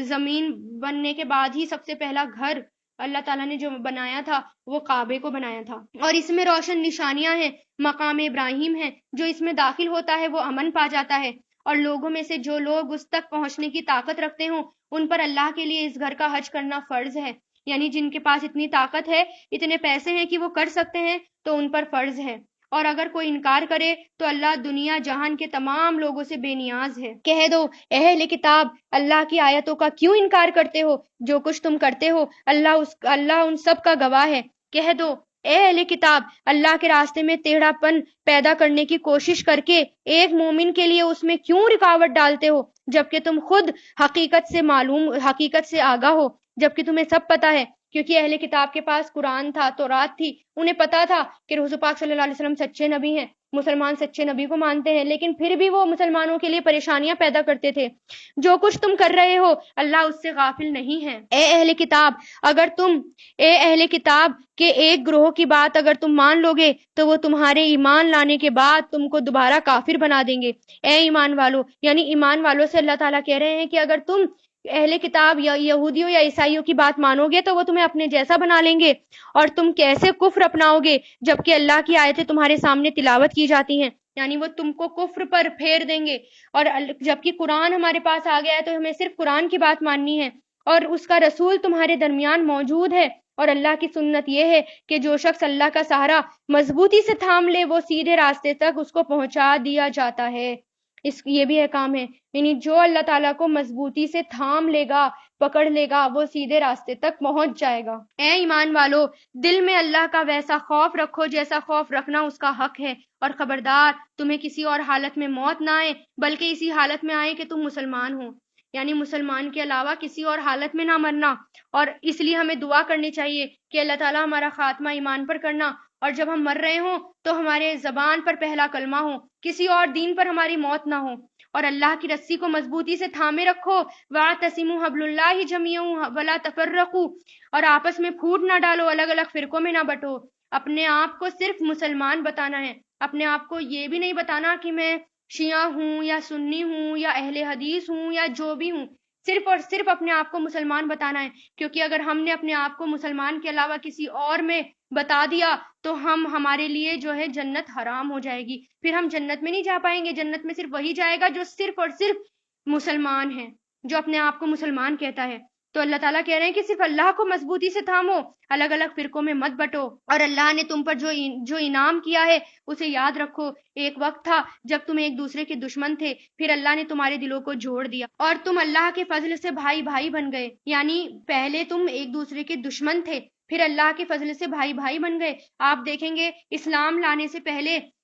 زمین بننے کے بعد ہی سب سے پہلا گھر اللہ تعالیٰ نے جو بنایا تھا وہ کعبے کو بنایا تھا، اور اس میں روشن نشانیاں ہیں. مقام ابراہیم ہے، جو اس میں داخل ہوتا ہے وہ امن پا جاتا ہے، اور لوگوں میں سے جو لوگ اس تک پہنچنے کی طاقت رکھتے ہوں ان پر اللہ کے لیے اس گھر کا حج کرنا فرض ہے. یعنی جن کے پاس اتنی طاقت ہے، اتنے پیسے ہیں کہ وہ کر سکتے ہیں تو ان پر فرض ہے. اور اگر کوئی انکار کرے تو اللہ دنیا جہان کے تمام لوگوں سے بے نیاز ہے. کہہ دو اے اہل کتاب اللہ کی آیتوں کا کیوں انکار کرتے ہو؟ جو کچھ تم کرتے ہو اللہ ان سب کا گواہ ہے. کہہ دو اے اہل کتاب اللہ کے راستے میں ٹیڑھا پن پیدا کرنے کی کوشش کر کے ایک مومن کے لیے اس میں کیوں رکاوٹ ڈالتے ہو جبکہ تم خود حقیقت سے آگاہ ہو، جبکہ تمہیں سب پتا ہے. کیونکہ اہل کتاب کے پاس قرآن تھا، تورات تھی، انہیں پتا تھا کہ حضور پاک صلی اللہ علیہ وسلم سچے نبی ہیں، مسلمان سچے نبی کو مانتے ہیں، لیکن پھر بھی وہ مسلمانوں کے لیے پریشانیاں پیدا کرتے تھے. جو کچھ تم کر رہے ہو اللہ اس سے غافل نہیں ہے. اے اہل کتاب کے ایک گروہ کی بات اگر تم مان لو گے تو وہ تمہارے ایمان لانے کے بعد تم کو دوبارہ کافر بنا دیں گے. اے ایمان والو، یعنی ایمان والوں سے اللہ تعالیٰ کہہ رہے ہیں کہ اگر تم اہل کتاب یا یہودیوں یا عیسائیوں کی بات مانو گے تو وہ تمہیں اپنے جیسا بنا لیں گے. اور تم کیسے کفر اپناؤ گے جبکہ اللہ کی آیتیں تمہارے سامنے تلاوت کی جاتی ہیں؟ یعنی وہ تم کو کفر پر پھیر دیں گے. اور جبکہ قرآن ہمارے پاس آ گیا ہے تو ہمیں صرف قرآن کی بات ماننی ہے، اور اس کا رسول تمہارے درمیان موجود ہے. اور اللہ کی سنت یہ ہے کہ جو شخص اللہ کا سہارا مضبوطی سے تھام لے وہ سیدھے راستے تک اس کو پہنچا دیا جاتا ہے. یہ بھی احکام ہے، یعنی جو اللہ تعالیٰ کو مضبوطی سے تھام لے گا، پکڑ لے گا، وہ سیدھے راستے تک پہنچ جائے گا. اے ایمان والو، دل میں اللہ کا ویسا خوف رکھو جیسا خوف رکھنا اس کا حق ہے، اور خبردار تمہیں کسی اور حالت میں موت نہ آئے بلکہ اسی حالت میں آئے کہ تم مسلمان ہو. یعنی مسلمان کے علاوہ کسی اور حالت میں نہ مرنا. اور اس لیے ہمیں دعا کرنی چاہیے کہ اللہ تعالیٰ ہمارا خاتمہ ایمان پر کرنا، اور جب ہم مر رہے ہوں تو ہمارے زبان پر پہلا کلمہ ہو، کسی اور دین پر ہماری موت نہ ہو. اور اللہ کی رسی کو مضبوطی سے تھامے رکھو. وَاعْتَصِمُوا حَبْلَ اللَّهِ جَمِيعًا وَلَا تَفَرَّقُوا، اور آپس میں پھوٹ نہ ڈالو، الگ الگ فرقوں میں نہ بٹو. اپنے آپ کو صرف مسلمان بتانا ہے، اپنے آپ کو یہ بھی نہیں بتانا کہ میں شیعہ ہوں یا سنی ہوں یا اہل حدیث ہوں یا جو بھی ہوں. صرف اور صرف اپنے آپ کو مسلمان بتانا ہے، کیونکہ اگر ہم نے اپنے آپ کو مسلمان کے علاوہ کسی اور میں بتا دیا تو ہمارے لیے جو ہے جنت حرام ہو جائے گی. پھر ہم جنت میں نہیں جا پائیں گے. جنت میں صرف وہی جائے گا جو صرف اور صرف مسلمان ہے، جو اپنے آپ کو مسلمان کہتا ہے. تو اللہ تعالیٰ کہہ رہے ہیں کہ صرف اللہ کو مضبوطی سے تھامو، الگ الگ فرقوں میں مت بٹو. اور اللہ نے تم پر جو انعام کیا ہے اسے یاد رکھو. ایک وقت تھا جب تم ایک دوسرے کے دشمن تھے، پھر اللہ نے تمہارے دلوں کو جوڑ دیا اور تم اللہ کے فضل سے بھائی بھائی بن گئے. یعنی پہلے تم ایک دوسرے کے دشمن تھے، پھر اللہ کے فضل سے بھائی بھائی بن گئے. آپ دیکھیں گے اسلام لانے سے پہلے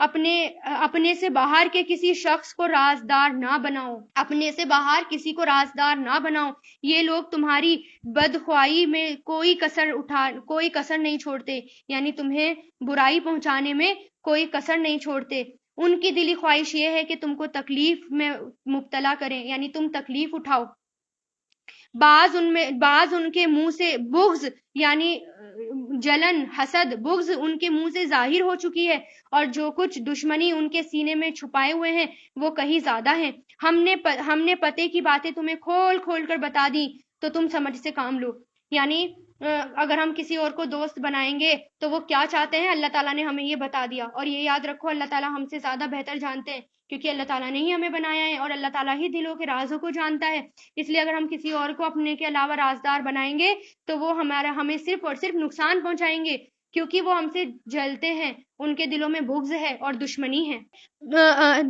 اپنے سے باہر کے کسی شخص کو رازدار نہ بناؤ، اپنے سے باہر کسی کو رازدار نہ بناؤ۔ یہ لوگ تمہاری بدخواہی میں کوئی کسر نہیں چھوڑتے، یعنی تمہیں برائی پہنچانے میں کوئی کسر نہیں چھوڑتے۔ ان کی دلی خواہش یہ ہے کہ تم کو تکلیف میں مبتلا کریں، یعنی تم تکلیف اٹھاؤ۔ بعض ان کے منہ سے بغض، یعنی جلن، حسد، بغض ان کے منہ سے ظاہر ہو چکی ہے، اور جو کچھ دشمنی ان کے سینے میں چھپائے ہوئے ہیں وہ کہیں زیادہ ہیں۔ ہم نے پتے کی باتیں تمہیں کھول کھول کر بتا دی تو تم سمجھ سے کام لو۔ یعنی اگر ہم کسی اور کو دوست بنائیں گے تو وہ کیا چاہتے ہیں، اللہ تعالیٰ نے ہمیں یہ بتا دیا، اور یہ یاد رکھو اللہ تعالیٰ ہم سے زیادہ بہتر جانتے ہیں، کیونکہ اللہ تعالیٰ نے ہی ہمیں بنایا ہے اور اللہ تعالیٰ ہی دلوں کے رازوں کو جانتا ہے۔ اس لیے اگر ہم کسی اور کو اپنے کے علاوہ رازدار بنائیں گے تو وہ ہمیں صرف اور صرف نقصان پہنچائیں گے، کیونکہ وہ ہم سے جلتے ہیں، ان کے دلوں میں بغض ہے اور دشمنی ہے۔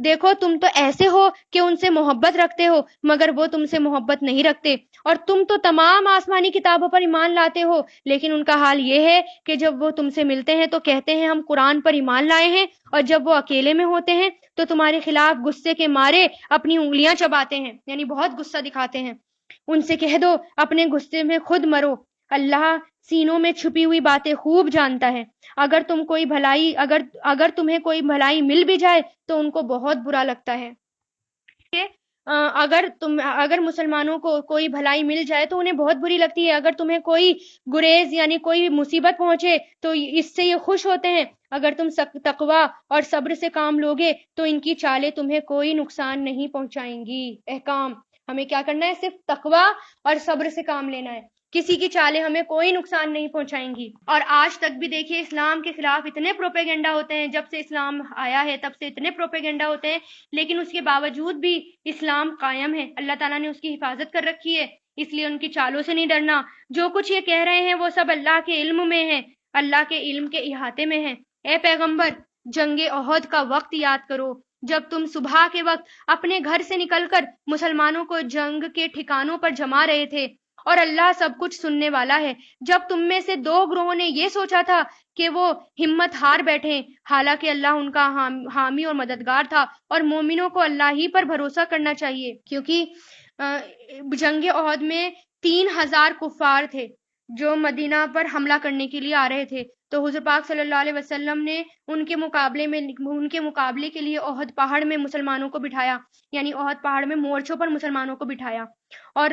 دیکھو تم تو ایسے ہو کہ ان سے محبت رکھتے ہو مگر وہ تم سے محبت نہیں رکھتے، اور تم تو تمام آسمانی کتابوں پر ایمان لاتے ہو، لیکن ان کا حال یہ ہے کہ جب وہ تم سے ملتے ہیں تو کہتے ہیں ہم قرآن پر ایمان لائے ہیں، اور جب وہ اکیلے میں ہوتے ہیں تو تمہارے خلاف غصے کے مارے اپنی انگلیاں چباتے ہیں، یعنی بہت غصہ دکھاتے ہیں۔ ان سے کہہ دو اپنے غصے میں خود مرو، اللہ سینوں میں چھپی ہوئی باتیں خوب جانتا ہے۔ اگر تمہیں کوئی بھلائی مل بھی جائے تو ان کو بہت برا لگتا ہے کہ اگر مسلمانوں کو کوئی بھلائی مل جائے تو انہیں بہت بری لگتی ہے، اگر تمہیں کوئی گریز یعنی کوئی مصیبت پہنچے تو اس سے یہ خوش ہوتے ہیں۔ اگر تم تقوی اور صبر سے کام لوگے تو ان کی چالیں تمہیں کوئی نقصان نہیں پہنچائیں گی۔ احکام، ہمیں کیا کرنا ہے؟ صرف تقوی اور صبر سے کام لینا ہے، کسی کی چالیں ہمیں کوئی نقصان نہیں پہنچائیں گی۔ اور آج تک بھی دیکھیے اسلام کے خلاف اتنے پروپیگنڈا ہوتے ہیں، جب سے اسلام آیا ہے تب سے اتنے پروپیگنڈا ہوتے ہیں، لیکن اس کے باوجود بھی اسلام قائم ہے، اللہ تعالیٰ نے اس کی حفاظت کر رکھی ہے، اس لیے ان کی چالوں سے نہیں ڈرنا۔ جو کچھ یہ کہہ رہے ہیں وہ سب اللہ کے علم میں ہے، اللہ کے علم کے احاطے میں ہے۔ اے پیغمبر، جنگ احد کا وقت یاد کرو، جب تم صبح کے وقت اپنے گھر سے نکل کر مسلمانوں کو جنگ کے ٹھکانوں پر جما رہے تھے، اور اللہ سب کچھ سننے والا ہے۔ جب تم میں سے دو گروہوں نے یہ سوچا تھا کہ وہ ہمت ہار بیٹھیں، حالانکہ اللہ ان کا حامی اور مددگار تھا، اور مومنوں کو اللہ ہی پر بھروسہ کرنا چاہیے، کیونکہ جنگ احد میں 3000 کفار تھے جو مدینہ پر حملہ کرنے کے لیے آ رہے تھے، تو حضور پاک صلی اللہ علیہ وسلم نے ان کے مقابلے کے لیے احد پہاڑ میں مسلمانوں کو بٹھایا، یعنی احد پہاڑ میں مورچوں پر مسلمانوں کو بٹھایا، اور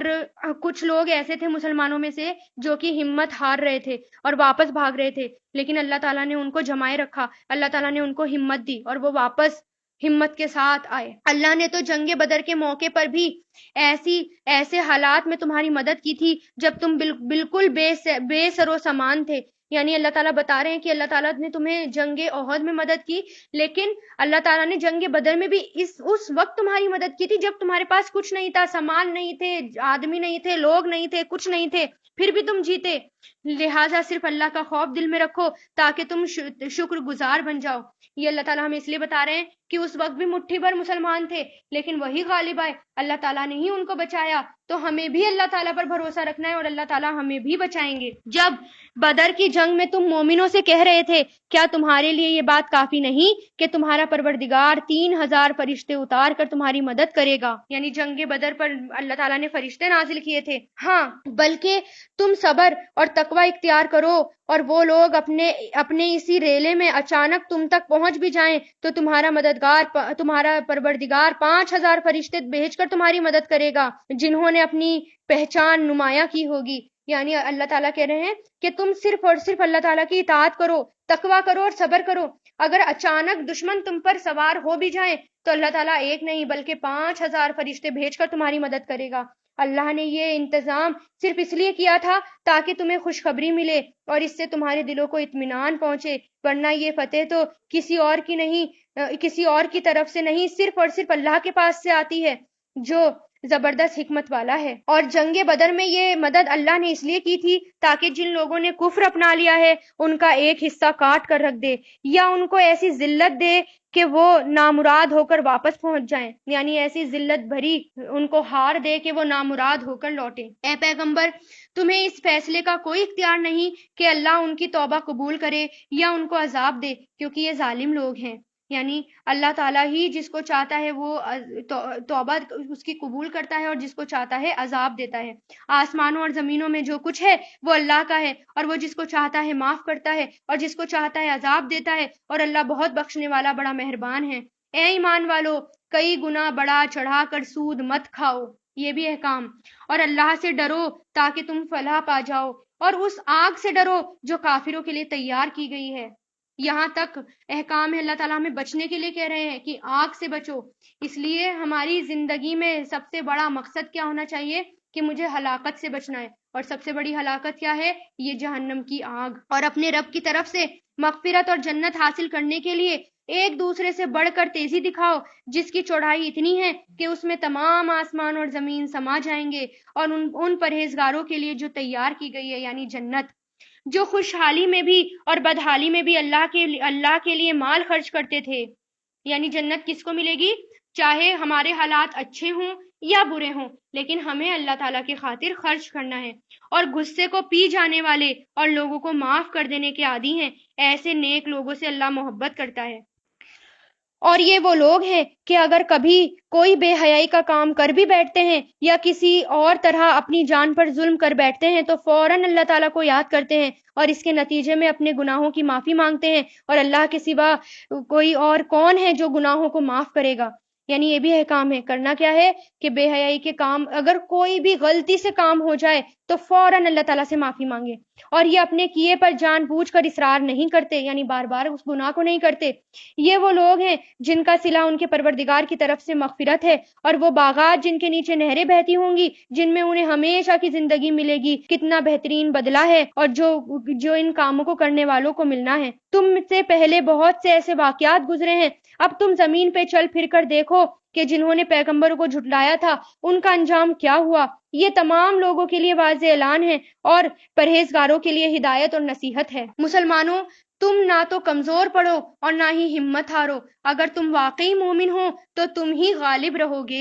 کچھ لوگ ایسے تھے مسلمانوں میں سے جو کہ ہمت ہار رہے تھے اور واپس بھاگ رہے تھے، لیکن اللہ تعالیٰ نے ان کو جمائے رکھا، اللہ تعالیٰ نے ان کو ہمت دی اور وہ واپس ہمت کے ساتھ آئے۔ اللہ نے تو جنگ بدر کے موقع پر بھی ایسے حالات میں تمہاری مدد کی تھی جب تم بالکل بے سر و سامان تھے، یعنی اللہ تعالیٰ بتا رہے ہیں کہ اللہ تعالیٰ نے تمہیں جنگ احد میں مدد کی، لیکن اللہ تعالیٰ نے جنگ بدر میں بھی اس وقت تمہاری مدد کی تھی جب تمہارے پاس کچھ نہیں تھا، سامان نہیں تھے، آدمی نہیں تھے، لوگ نہیں تھے، کچھ نہیں تھے، پھر بھی تم جیتے۔ لہٰذا صرف اللہ کا خوف دل میں رکھو تاکہ تم شکر گزار بن جاؤ۔ یہ اللہ تعالیٰ ہمیں اس لیے بتا رہے ہیں کہ اس وقت بھی مٹھی بھر مسلمان تھے، لیکن وہی غالب آئے، اللہ تعالیٰ نے ہی ان کو بچایا، تو ہمیں بھی اللہ تعالیٰ پر بھروسہ رکھنا ہے اور اللہ تعالیٰ ہمیں بھی بچائیں گے۔ جب بدر کی جنگ میں تم مومنوں سے کہہ رہے تھے کیا تمہارے لیے یہ بات کافی نہیں کہ تمہارا پروردگار 3000 فرشتے اتار کر تمہاری مدد کرے گا، یعنی جنگ بدر پر اللہ تعالیٰ نے فرشتے نازل کیے تھے، ہاں بلکہ تم صبر اور تقوی اختیار کرو، اور وہ لوگ اپنے اسی ریلے میں اچانک تم تک پہنچ بھی جائیں تو تمہارا پروردگار 5000 فرشتے بھیج کر تمہاری مدد کرے گا جنہوں نے اپنی پہچان نمایاں کی ہوگی۔ یعنی اللہ تعالیٰ کہہ رہے ہیں کہ تم صرف اور صرف اللہ تعالیٰ کی اطاعت کرو، تقوی کرو اور صبر کرو۔ اگر اچانک دشمن تم پر سوار ہو بھی جائیں تو اللہ تعالیٰ ایک نہیں بلکہ 5000 فرشتے بھیج کر تمہاری مدد کرے گا۔ اللہ نے یہ انتظام صرف اس لیے کیا تھا تاکہ تمہیں خوشخبری ملے اور اس سے تمہارے دلوں کو اطمینان پہنچے، ورنہ یہ فتح تو کسی اور کی طرف سے نہیں، صرف اور صرف اللہ کے پاس سے آتی ہے جو زبردست حکمت والا ہے۔ اور جنگ بدر میں یہ مدد اللہ نے اس لیے کی تھی تاکہ جن لوگوں نے کفر اپنا لیا ہے ان کا ایک حصہ کاٹ کر رکھ دے، یا ان کو ایسی ذلت دے کہ وہ نامراد ہو کر واپس پہنچ جائیں، یعنی ایسی ذلت بھری ان کو ہار دے کہ وہ نامراد ہو کر لوٹیں۔ اے پیغمبر، تمہیں اس فیصلے کا کوئی اختیار نہیں کہ اللہ ان کی توبہ قبول کرے یا ان کو عذاب دے، کیونکہ یہ ظالم لوگ ہیں۔ یعنی اللہ تعالیٰ ہی جس کو چاہتا ہے وہ توبہ اس کی قبول کرتا ہے اور جس کو چاہتا ہے عذاب دیتا ہے. آسمانوں اور زمینوں میں جو کچھ ہے وہ اللہ کا ہے اور وہ جس کو چاہتا ہے معاف کرتا ہے اور جس کو چاہتا ہے عذاب دیتا ہے اور اللہ بہت بخشنے والا بڑا مہربان ہے. اے ایمان والو، کئی گنا بڑا چڑھا کر سود مت کھاؤ، یہ بھی احکام. اور اللہ سے ڈرو تاکہ تم فلاح پا جاؤ، اور اس آگ سے ڈرو جو کافروں کے لیے تیار کی گئی ہے. یہاں تک احکام ہے، اللہ تعالیٰ ہمیں بچنے کے لیے کہہ رہے ہیں کہ آگ سے بچو. اس لیے ہماری زندگی میں سب سے بڑا مقصد کیا ہونا چاہیے کہ مجھے ہلاکت سے بچنا ہے. اور سب سے بڑی ہلاکت کیا ہے؟ یہ جہنم کی آگ. اور اپنے رب کی طرف سے مغفرت اور جنت حاصل کرنے کے لیے ایک دوسرے سے بڑھ کر تیزی دکھاؤ، جس کی چوڑائی اتنی ہے کہ اس میں تمام آسمان اور زمین سما جائیں گے. اور ان پرہیزگاروں کے لیے جو تیار کی گئی ہے یعنی جنت، جو خوشحالی میں بھی اور بدحالی میں بھی اللہ کے لیے مال خرچ کرتے تھے. یعنی جنت کس کو ملے گی؟ چاہے ہمارے حالات اچھے ہوں یا برے ہوں، لیکن ہمیں اللہ تعالیٰ کی خاطر خرچ کرنا ہے. اور غصے کو پی جانے والے اور لوگوں کو معاف کر دینے کے عادی ہیں، ایسے نیک لوگوں سے اللہ محبت کرتا ہے. اور یہ وہ لوگ ہیں کہ اگر کبھی کوئی بے حیائی کا کام کر بھی بیٹھتے ہیں یا کسی اور طرح اپنی جان پر ظلم کر بیٹھتے ہیں تو فوراً اللہ تعالیٰ کو یاد کرتے ہیں اور اس کے نتیجے میں اپنے گناہوں کی معافی مانگتے ہیں. اور اللہ کے سوا کوئی اور کون ہے جو گناہوں کو معاف کرے گا؟ یعنی یہ بھی احکام ہے. کرنا کیا ہے کہ بے حیائی کے کام اگر کوئی بھی غلطی سے کام ہو جائے تو فوراً اللہ تعالیٰ سے معافی مانگے. اور یہ اپنے کیے پر جان بوجھ کر اصرار نہیں کرتے، یعنی بار بار اس گناہ کو نہیں کرتے. یہ وہ لوگ ہیں جن کا صلہ ان کے پروردگار کی طرف سے مغفرت ہے، اور وہ باغات جن کے نیچے نہریں بہتی ہوں گی، جن میں انہیں ہمیشہ کی زندگی ملے گی. کتنا بہترین بدلہ ہے اور جو ان کاموں کو کرنے والوں کو ملنا ہے. تم سے پہلے بہت سے ایسے واقعات گزرے ہیں، اب تم زمین پہ چل پھر کر دیکھو کہ جنہوں نے پیغمبروں کو جھٹلایا تھا ان کا انجام کیا ہوا. یہ تمام لوگوں کے لیے واضح اعلان ہے اور پرہیزگاروں کے لیے ہدایت اور نصیحت ہے. مسلمانوں، تم نہ تو کمزور پڑو اور نہ ہی ہمت ہارو. اگر تم واقعی مومن ہو تو تم ہی غالب رہو گے.